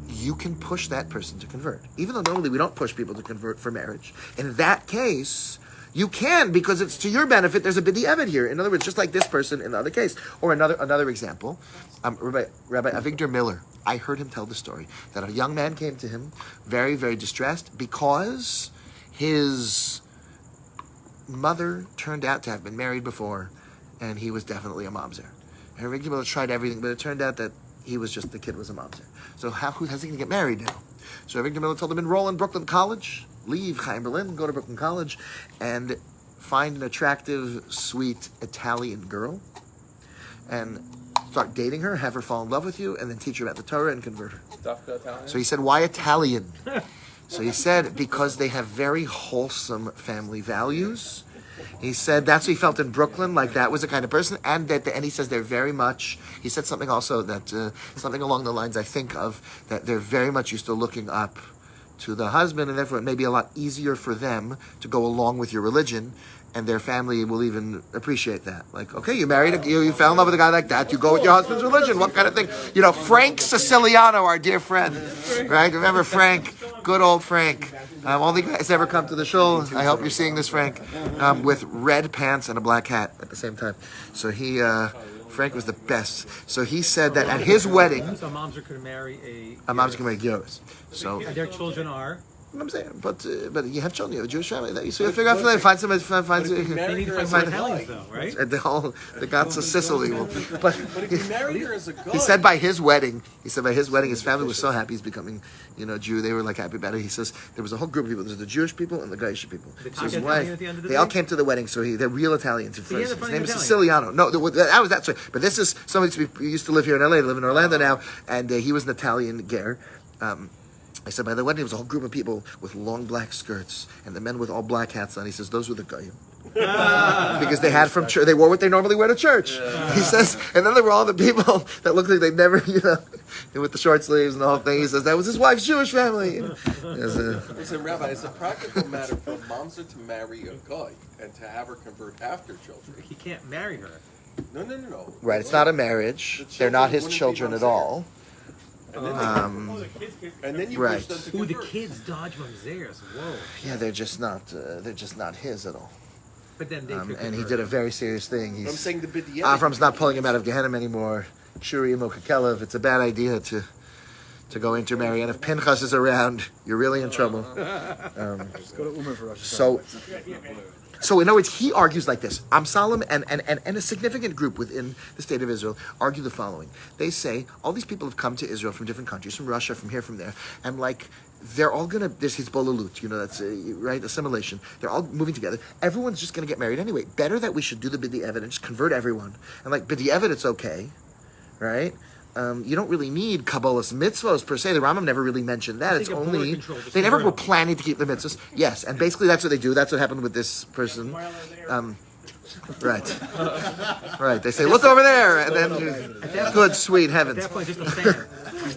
you can push that person to convert. Even though normally we don't push people to convert for marriage. In that case, you can, because it's to your benefit. There's a b'diavad here. In other words, just like this person in the other case. Or another example, Rabbi Avigdor Miller, I heard him tell the story that a young man came to him very, very distressed because his mother turned out to have been married before, and he was definitely a mamzer. And Avigdor Miller tried everything, but it turned out that the kid was a mamzer. So how's he going to get married now? So Avigdor Miller told him, enroll in Brooklyn College, leave Chaim Berlin, go to Brooklyn College, and find an attractive, sweet Italian girl, and start dating her, have her fall in love with you, and then teach her about the Torah and convert her. So he said, why Italian? So he said, because they have very wholesome family values. He said that's what he felt in Brooklyn, like that was the kind of person, and he says they're very much, he said something also that, something along the lines I think of, that they're very much used to looking up to the husband, and therefore it may be a lot easier for them to go along with your religion, and their family will even appreciate that. Like, okay, you married, you fell in love with a guy like that, you go with your husband's religion, what kind of thing? You know, Frank Siciliano, our dear friend, right? Remember Frank? Good old Frank. Only guys ever come to the shul. I hope you're seeing this, Frank, with red pants and a black hat at the same time. So Frank was the best. So he said that at his wedding, So moms are going to marry a mom's going to marry Geirus. So and their children are. I'm saying, but you have children, you have a Jewish family. So you figure out for them, find somebody, They need to find more Italians, though, right? the gods of Sicily will. But if you married her as a guy, He said by his wedding, his family was so happy he's becoming, Jew. They were like happy about it. He says there was a whole group of people. There's the Jewish people and the Goyish people. So his wife, at the end of the they all day? came to the wedding. So they're real Italians. His ended up name finding is Italian. Siciliano. No, that was that story. But this is somebody who used to live here in LA. They live in Orlando now, and he was an Italian ger. I said by the wedding, there was a whole group of people with long black skirts, and the men with all black hats on. He says those were the goyim. Because they had from church, they wore what they normally wear to church. He says, and then there were all the people that looked like they'd never, with the short sleeves and the whole thing. He says that was his wife's Jewish family. listen, Rabbi, it's a practical matter for a mamzer to marry a guy and to have her convert after children. He can't marry her. No. Right, it's not a marriage. The They're not children his wouldn't be children at mamzer. all. And then, and then you Right. push them to Ooh, the convert. kids dodge mamzeres. Whoa. Yeah, they're just not his at all. But then they could And he convert. did a very serious thing. I'm saying the b'diavad. Avram's not pulling him out of Gehenna anymore. Shuri Mokakelev. It's a bad idea to go intermarry. And if Pinchas is around, you're really in trouble. Just go to Umar for Rosh So in other words, he argues like this. Amsalam and a significant group within the state of Israel argue the following. They say, all these people have come to Israel from different countries, from Russia, from here, from there, and they're all going to, there's Hizbollalut, that's, right, assimilation. They're all moving together. Everyone's just going to get married anyway. Better that we should do the b'diavad and just convert everyone. And b'diavad, it's okay, right? You don't really need Kabbalah's mitzvos per se. The Rambam never really mentioned that. It's think of only border control, just they never were convert them. planning to keep the mitzvos. Yes, and basically that's what they do. That's what happened with this person. Right. Right. They say, look over there, and then good, sweet At heavens. that point, just a fan.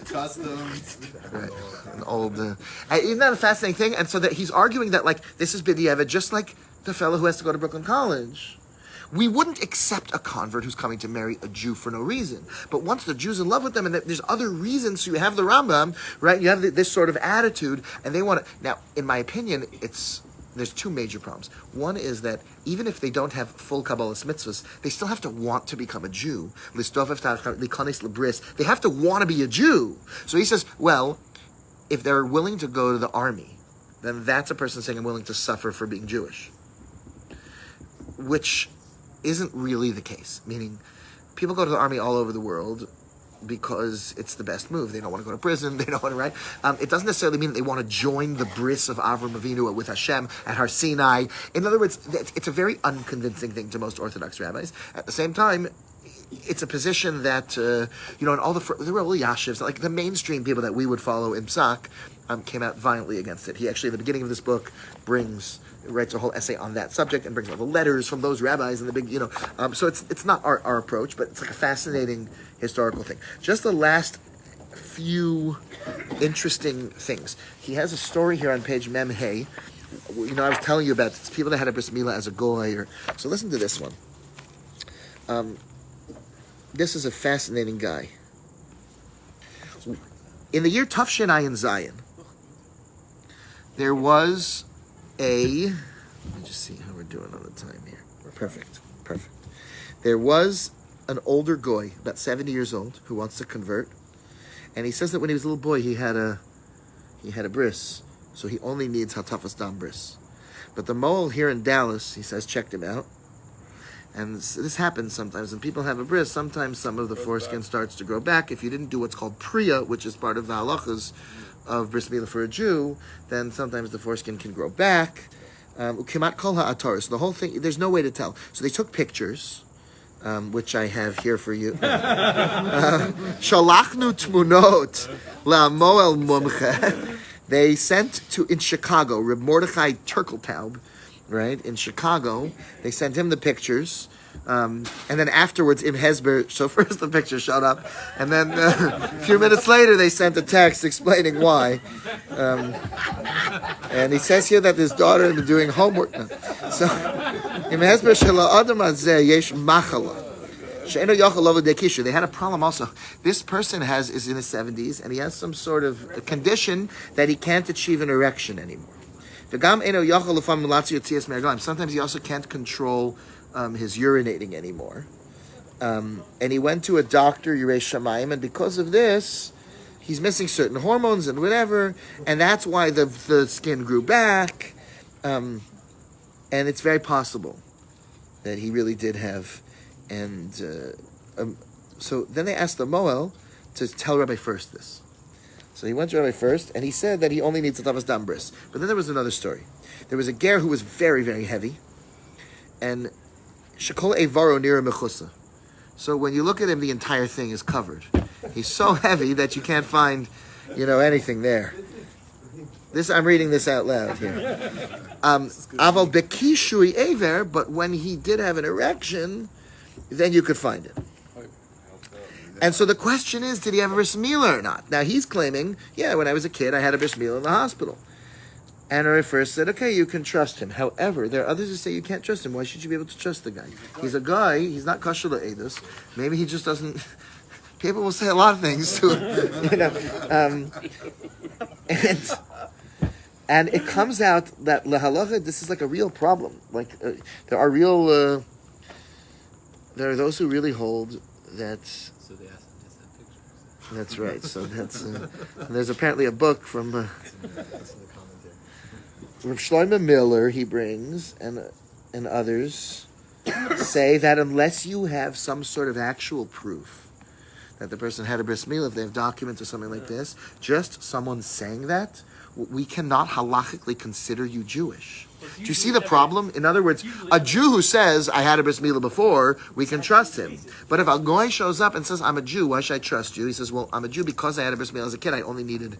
Customs. Right. An old. Isn't that a fascinating thing? And so that he's arguing that this is b'diavad, just like the fellow who has to go to Brooklyn College. We wouldn't accept a convert who's coming to marry a Jew for no reason. But once the Jew's in love with them, and there's other reasons, so you have the Rambam, right? You have this sort of attitude, and they want to. Now, in my opinion, there's two major problems. One is that even if they don't have full Kabbalah's mitzvahs, they still have to want to become a Jew. They have to want to be a Jew. So he says, well, if they're willing to go to the army, then that's a person saying, I'm willing to suffer for being Jewish. Which isn't really the case. Meaning, people go to the army all over the world, because it's the best move. They don't want to go to prison. They don't want to, right? It doesn't necessarily mean that they want to join the bris of Avram Avinu with Hashem at Har Sinai. In other words, it's a very unconvincing thing to most Orthodox rabbis. At the same time, it's a position that, in all there were all yashivs, like the mainstream people that we would follow in Psak, came out violently against it. He actually, at the beginning of this book, writes a whole essay on that subject and brings all the letters from those rabbis and the big, so it's not our approach, but it's like a fascinating historical thing. Just the last few interesting things. He has a story here on page Mem Hey. I was telling you about people that had a bris milah as a goy. So listen to this one. This is a fascinating guy. In the year Tafshin Ayin Zayin, there was let me just see how we're doing on the time here. Perfect. There was an older goy, about 70 years old, who wants to convert, and he says that when he was a little boy, he had a bris, so he only needs hatafas dam bris. But the mole here in Dallas, he says, checked him out, and this happens sometimes. When people have a bris, sometimes some of the foreskin starts to grow back. If you didn't do what's called priya, which is part of the halachas of bris milah for a Jew, then sometimes the foreskin can grow back. Ukimat kol ha'ataris. The whole thing, there's no way to tell. So they took pictures, which I have here for you. Shalachnu tmunot la'moel mumche. They sent in Chicago, Reb Mordechai Turkeltaub, right, in Chicago, they sent him the pictures. And then afterwards, Im Hezber, so first the picture showed up, and then a few minutes later they sent a text explaining why. And he says here that his daughter is doing homework. So, Im Hezber shela adam hazeh yesh machala. They had a problem also. This person is in his 70s, and he has some sort of a condition that he can't achieve an erection anymore. Sometimes he also can't control his urinating anymore. And he went to a doctor, Yirei Shamayim, and because of this, he's missing certain hormones and whatever, and that's why the skin grew back. And it's very possible that he really did have. And so then they asked the Moel to tell Rabbi First this. So he went to Rabbi First, and he said that he only needs a tavas dam bris. But then there was another story. There was a ger who was very, very heavy, and shekol evaro nira mechusa. So when you look at him, the entire thing is covered. He's so heavy that you can't find, anything there. I'm reading this out loud here. Aval bekishui ever, but when he did have an erection, then you could find it. And so the question is, did he have a bris milah or not? Now he's claiming, when I was a kid, I had a bris milah in the hospital. And I first said, okay, you can trust him. However, there are others who say you can't trust him. Why should you be able to trust the guy? He's a guy, he's not kosher l'edus. Maybe he just doesn't... People will say a lot of things to him, and it comes out that lehalacha, this is like a real problem. Like, there are those who really hold that... So they asked him to send pictures. That's right. So there's apparently a book from Rav Shlomo Miller. He brings and others say that unless you have some sort of actual proof that the person had a bris milah, if they have documents or something like this, just someone saying that, we cannot halachically consider you Jewish. Do you see the problem? In other words, a Jew who says, I had a bris milah before, we can trust him. But if a goy shows up and says, I'm a Jew, why should I trust you? He says, well, I'm a Jew because I had a bris milah as a kid. I only needed...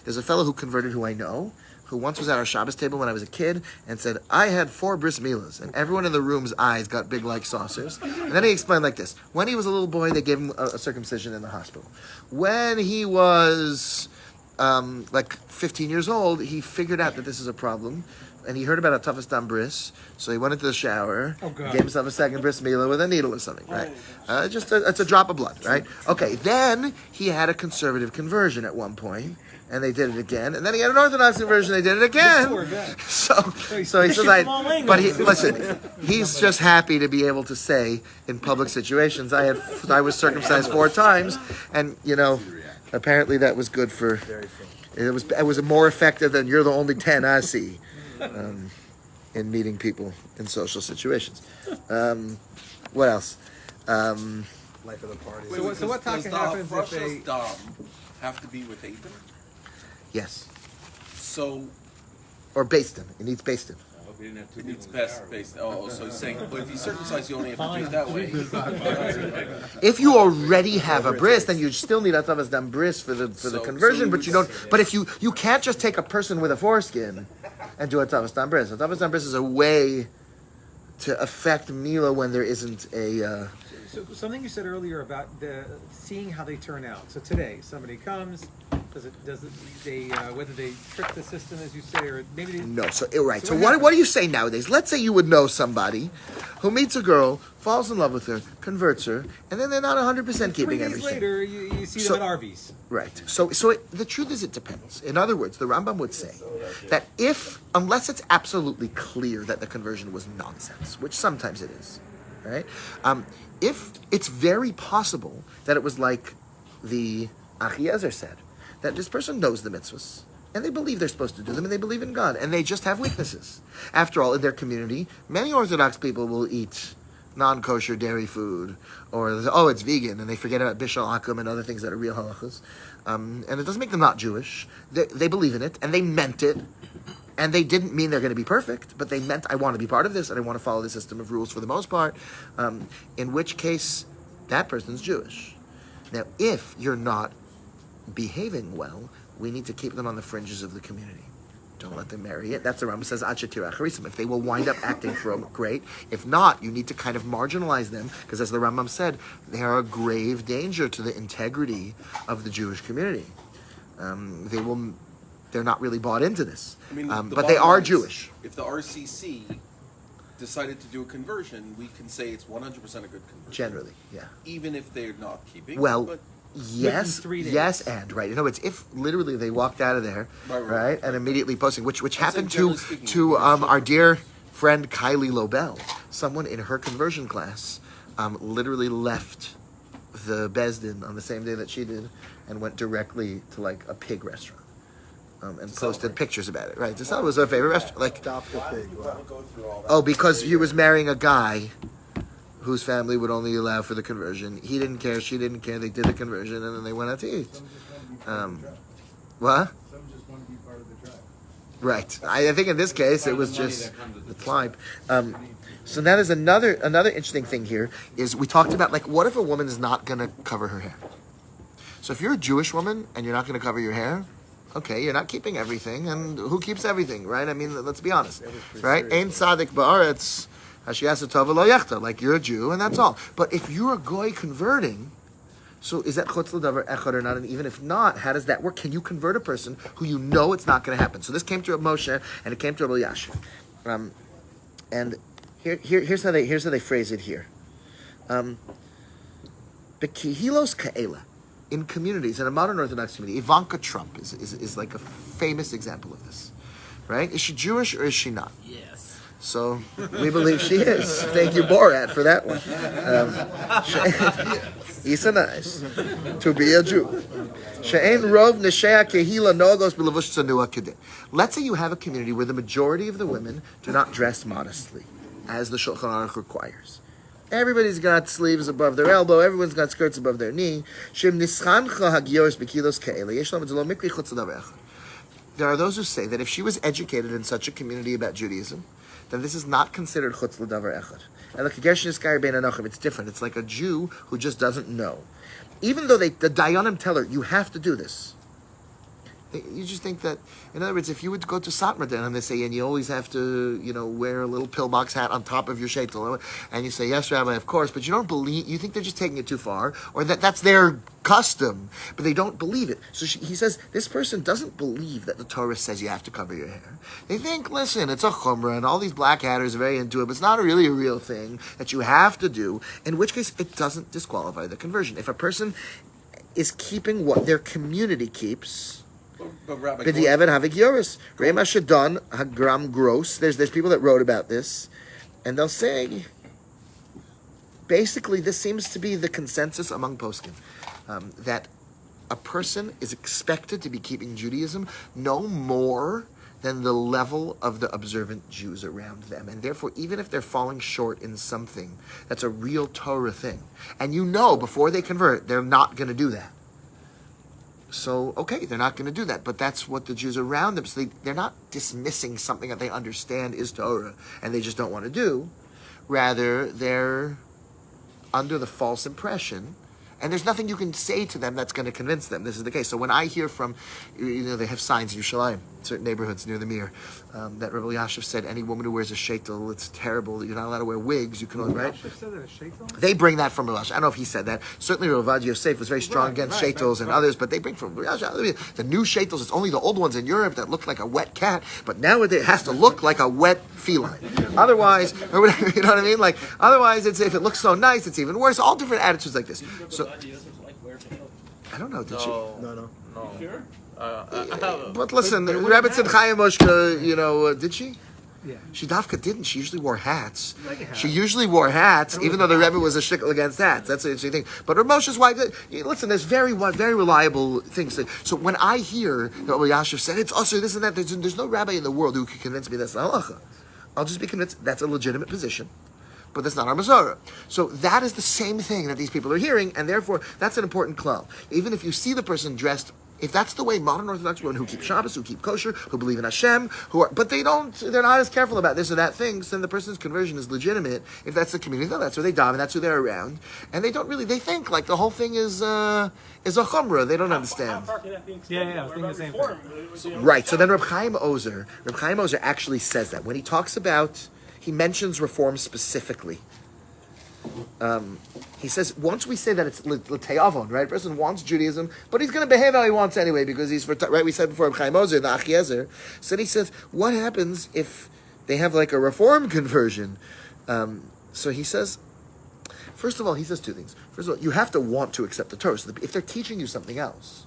there's a fellow who converted who I know, who once was at our Shabbos table when I was a kid and said, I had 4 bris milahs. And everyone in the room's eyes got big like saucers. And then he explained like this. When he was a little boy, they gave him a circumcision in the hospital. When he was... 15 years old, he figured out that this is a problem, and he heard about a tafas dam bris, so he went into the shower, gave himself a second bris milah with a needle or something, right? It's a drop of blood, right? Okay, then he had a conservative conversion at one point, and they did it again, and then he had an Orthodox conversion, they did it again. So he says, listen, he's just happy to be able to say in public situations, I was circumcised 4 times, and apparently that was good for. It was more effective than you're the only 10 I see in meeting people in social situations. What else? life of the party. So what does taka the happens if Hafrashas a... dam have to be with Aiden? Yes. So Or based in. It needs based in. it needs based. Oh, so he's saying, but if you circumcise, you only have to do it that way. If you already have a bris, then you still need atavas dam bris for the So conversion, you but would you don't. say- But if you can't just take a person with a foreskin and do atavas dam bris. Atavas dam bris is a way to affect Mila when there isn't a. So something you said earlier about seeing how they turn out. So today, somebody comes, whether they trick the system, as you say, or maybe they... No, so right. So what what happens? do you say nowadays? Let's say you would know somebody who meets a girl, falls in love with her, converts her, and then they're not 100% 3 keeping days everything. later, you see So- them at Arby's. Right. So the truth is, it depends. In other words, the Rambam would say that unless it's absolutely clear that the conversion was nonsense, which sometimes it is, right? If it's very possible that it was like the Achiezer said, that this person knows the mitzvahs, and they believe they're supposed to do them, and they believe in God, and they just have weaknesses. After all, in their community, many Orthodox people will eat non-kosher dairy food, or it's vegan, and they forget about bishul akum and other things that are real halachas. And it doesn't make them not Jewish. They believe in it, and they meant it, and they didn't mean they're going to be perfect, but they meant, I want to be part of this, and I want to follow the system of rules for the most part, in which case, that person's Jewish. Now, if you're not behaving well, we need to keep them on the fringes of the community. Don't let them marry it. That's the Rambam says, if they will wind up acting from, great. If not, you need to kind of marginalize them, because as the Rambam said, they are a grave danger to the integrity of the Jewish community. They're not really bought into this. I mean, but they are bottom line is, Jewish. If the RCC decided to do a conversion, we can say it's 100% a good conversion. Generally, yeah. Even if they're not keeping. Well, but yes, 3 days. yes, and right. You know, it's if literally they walked out of there, right, and immediately posting, which happened generally to speaking, our dear friend Kylie Lobel. Someone in her conversion class literally left the Bezdin on the same day that she did and went directly to like a pig restaurant. And posted pictures about it, right? To celebrate was her favorite restaurant. Like, Adopt a pig. oh, because he was marrying a guy whose family would only allow for the conversion. He didn't care, she didn't care. They did the conversion, and then they went out to eat. What? Some just want to be part of the tribe. Right. I think in this case it was just the tribe. So now there's another interesting thing here is we talked about like what if a woman is not going to cover her hair? So if you're a Jewish woman and you're not going to cover your hair, okay, you're not keeping everything, and who keeps everything, right? I mean, let's be honest, right? Ein tzaddik ba'aretz, hashiyasa tova lo yechta. Like you're a Jew, and that's all. But if you're a goy converting, so is that chutz l'davar echad or not? And even if not, how does that work? Can you convert a person who you know it's not going to happen? So this came to Reb Moshe, and it came to Reb Elyashiv. And here's how they phrase it here. Bekihilos ka'ela. In communities, in a modern Orthodox community, Ivanka Trump is like a famous example of this, right? Is she Jewish or is she not? Yes. So we believe she is. Thank you, Borat, for that one. Isa nice to be a Jew. She'en rov neshei kehila nogos b'levush tzanua kedin. Let's say you have a community where the majority of the women do not dress modestly, as the Shulchan Aruch requires. Everybody's got sleeves above their elbow. Everyone's got skirts above their knee. There are those who say that if she was educated in such a community about Judaism, then this is not considered chutz l'davar echad. And like it's different. It's like a Jew who just doesn't know. Even though the Dayanim tell her, you have to do this. You just think that, in other words, if you would go to Satmardan and they say, and you always have to, wear a little pillbox hat on top of your shaitel, and you say, yes, Rabbi, of course, but you don't believe, you think they're just taking it too far, or that's their custom, but they don't believe it. So he says, this person doesn't believe that the Torah says you have to cover your hair. They think, listen, it's a chumrah, and all these black hatters are very into it, but it's not really a real thing that you have to do, in which case it doesn't disqualify the conversion. If a person is keeping what their community keeps, But Rabbi, B'di'evet havik Geirus. Rema Shadon Hagram Gross. There's people that wrote about this, and they'll say, basically, this seems to be the consensus among poskim, that a person is expected to be keeping Judaism no more than the level of the observant Jews around them. And therefore, even if they're falling short in something that's a real Torah thing, and you know before they convert, they're not going to do that. So, okay, they're not going to do that. But that's what the Jews around them, so they're not dismissing something that they understand is Torah, and they just don't want to do. Rather, they're under the false impression, and there's nothing you can say to them that's going to convince them this is the case. So when I hear from, they have signs in Yerushalayim, certain neighborhoods near the Mir, that Rebbe Yashiv said, any woman who wears a sheitel, it's terrible. You're not allowed to wear wigs. You can only, right? They bring that from Rebbe Yashiv. I don't know if he said that. Certainly Rebbe Yosef was very strong against sheitels and others, but they bring from Rebbe Yashiv. The new sheitels, it's only the old ones in Europe that look like a wet cat, but nowadays it has to look like a wet feline. Otherwise, or whatever, you know what I mean? Like, otherwise, it's, if it looks so nice, it's even worse. All different attitudes like this. So, I don't know, did she? No. Sure? But listen, Rabbi Tzidchaya Moshka, did she? Yeah. She dafka didn't. She usually wore hats. She usually wore hats, even though the Rebbe was a shtickle against hats. That's the interesting thing. But Rav Moshe's wife, listen, there's very reliable things. So when I hear that Rabbi Yashiv said, it's also this and that, there's no rabbi in the world who can convince me that's the halacha. I'll just be convinced that's a legitimate position. But that's not our Masorah. So that is the same thing that these people are hearing, and therefore that's an important klal. Even if you see the person dressed, if that's the way modern Orthodox women who keep Shabbos, who keep kosher, who believe in Hashem, but they're not as careful about this or that thing, so then the person's conversion is legitimate. If that's the community, that's where they daven, that's who they're around, and they think like the whole thing is a chumrah. They don't understand. How far can that be extended? Yeah, I was thinking the same thing. Right. So then Reb Chaim Ozer actually says that when he talks about. He mentions reform specifically. He says, once we say that it's l'te'avon, right? A person wants Judaism, but he's going to behave how he wants anyway, because he's, right, we said before, Chaim Ozer, the Achiezer. So then he says, what happens if they have like a reform conversion? So he says, first of all, he says two things. First of all, you have to want to accept the Torah. So if they're teaching you something else,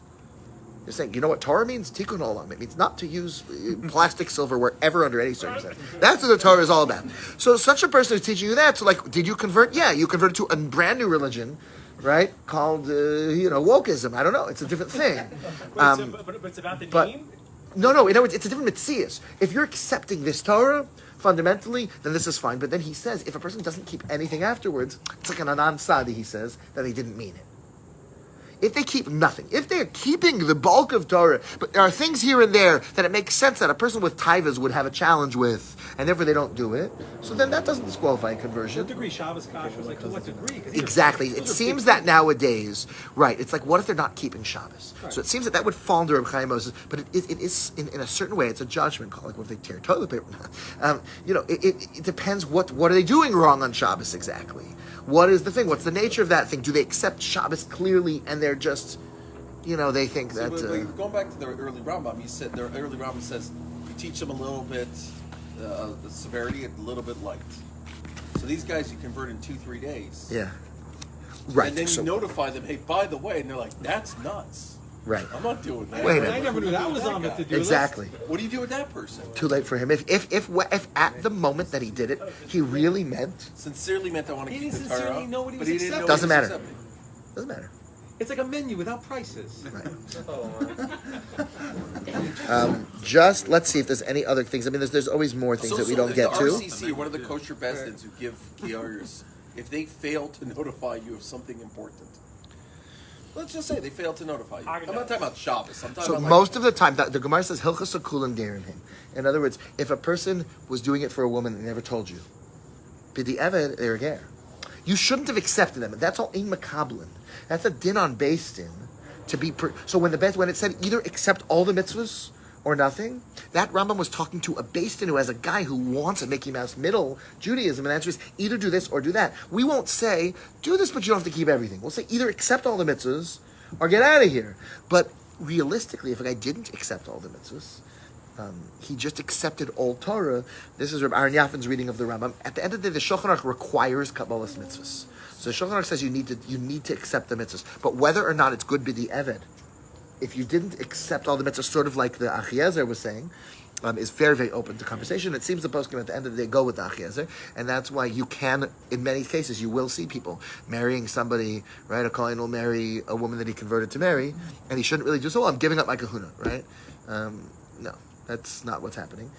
they're saying, you know what Torah means? Tikkun olam. It means not to use plastic silverware ever under any circumstance. That's what the Torah is all about. So such a person is teaching you that. So like, did you convert? Yeah, you converted to a brand new religion, right? Called, wokeism. I don't know. It's a different thing. But it's about the name? No, it's a different mitzias. If you're accepting this Torah, fundamentally, then this is fine. But then he says, if a person doesn't keep anything afterwards, it's like an anan sadi, he says, that they didn't mean it. If they keep nothing, if they're keeping the bulk of Torah, but there are things here and there that it makes sense that a person with taivas would have a challenge with, and therefore they don't do it, so then that doesn't disqualify conversion. To what degree Shabbos kashrus? Like to what degree? 'Cause Exactly. It seems that nowadays, right, it's like, what if they're not keeping Shabbos? Right. So it seems that would fall under Reb Chaim Moses, but it is, in a certain way, it's a judgment call. Like, what if they tear toilet paper? It depends, what are they doing wrong on Shabbos exactly? What is the thing? What's the nature of that thing? Do they accept Shabbos clearly and they're just, they think that... going back to the early Rambam, the early Rambam says, you teach them a little bit, the severity, a little bit light. So these guys you convert in 2-3 days. Yeah. Right. And then you notify them, hey, by the way, and they're like, that's nuts. Right. I'm not doing that. Wait a I never knew that was on the to-do list. Exactly. What do you do with that person? Too late for him. If at the moment that he did it, he really meant... Sincerely meant I want to He keep didn't the Torah, sincerely know what he but was he didn't know Doesn't what he was matter. accepting. Doesn't matter. It's like a menu without prices. Just, let's see if there's any other things. I mean, there's always more things that we don't get the to. RCC, one of the kosher bestins who give Geirus, if they fail to notify you of something important, let's just say they fail to notify you. I'm not talking about Shabbos. I'm talking So about most of the time, the Gemara says, Hilchas Akulim Gerim him. In other words, if a person was doing it for a woman and never told you, B'di Eved, they're ger. You shouldn't have accepted them. That's all in Makablin. That's a din on Beis Din. So when it said either accept all the mitzvahs or nothing, that Rambam was talking to a Beis Din who has a guy who wants a Mickey Mouse middle Judaism, and the answer is either do this or do that. We won't say, do this, but you don't have to keep everything. We'll say either accept all the mitzvahs or get out of here. But realistically, if a guy didn't accept all the mitzvahs, he just accepted all Torah. This is Reb Aaron Yaffin's reading of the Rambam. At the end of the day, the Shulchan Aruch requires Kabbalah's mitzvahs. So the Shulchan Aruch says you need to accept the mitzvahs. But whether or not it's good b'di eved, if you didn't accept all the mitzvahs, sort of like the Achiezer was saying, is very, very open to conversation. It seems the poskim at the end of the day go with the Achiezer, and that's why you can, in many cases, you will see people marrying somebody, right? A Kohen will marry a woman that he converted to marry, and he shouldn't really do so. I'm giving up my kahuna, right? No. That's not what's happening.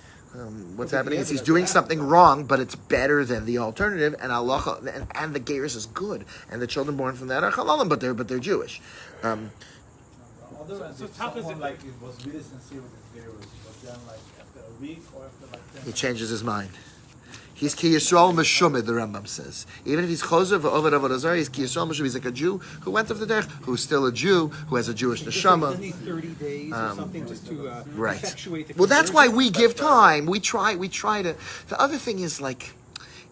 What's happening is he's doing something wrong, but it's better than the alternative, and Allah and the Geirus is good, and the children born from that are halalim, but they're Jewish. Otherwise, so if how does someone it- like it was really sincere with his Geirus, but then like after a week or after like 10 He changes his mind. He's Ki Yisrael Meshumid, the Rambam says. Even if he's Choser v'Ovad Avodah Zarah, he's Ki Yisrael Meshumid. He's like a Jew who went off the derech, who's still a Jew, who has a Jewish Doesn't neshama. need 30 days or something just to Right. effectuate the Well, that's why conversion? we give time. We try to. The other thing is like,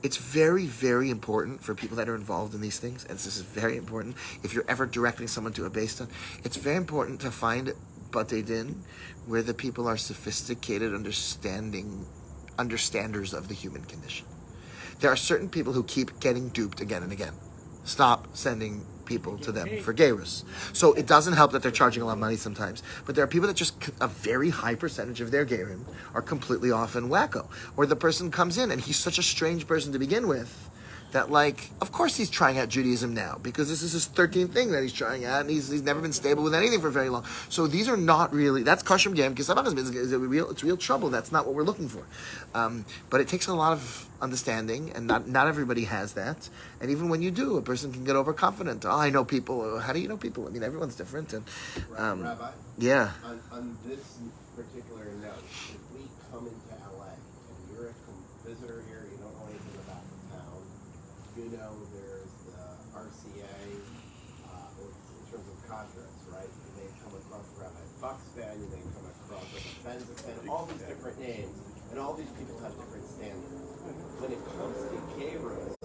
it's very, very important for people that are involved in these things, and this is very important. If you're ever directing someone to a Beis Din, it's very important to find Batei Din where the people are sophisticated, understanders of the human condition. There are certain people who keep getting duped again and again. Stop sending people to them for Geirus. So it doesn't help that they're charging a lot of money sometimes, but there are people that just, a very high percentage of their Geirim are completely off and wacko. Or the person comes in and he's such a strange person to begin with that, like, of course he's trying out Judaism now because this is his 13th thing that he's trying out, and he's never been stable with anything for very long. So these are not really, that's Kashem Gam, because it's real trouble. That's not what we're looking for. But it takes a lot of understanding, and not everybody has that. And even when you do, a person can get overconfident. Oh, I know people. How do you know people? I mean, everyone's different. And Rabbi, yeah. on this particular note, if we come into LA and you're a visitor here, you don't know anything about the town, you know there's the RCA in terms of contracts, right? You may come across Rabbi Buckspan, you may come across Rabbi Benzikin, all these different names, and all these people have different standards. When it comes to Geirus,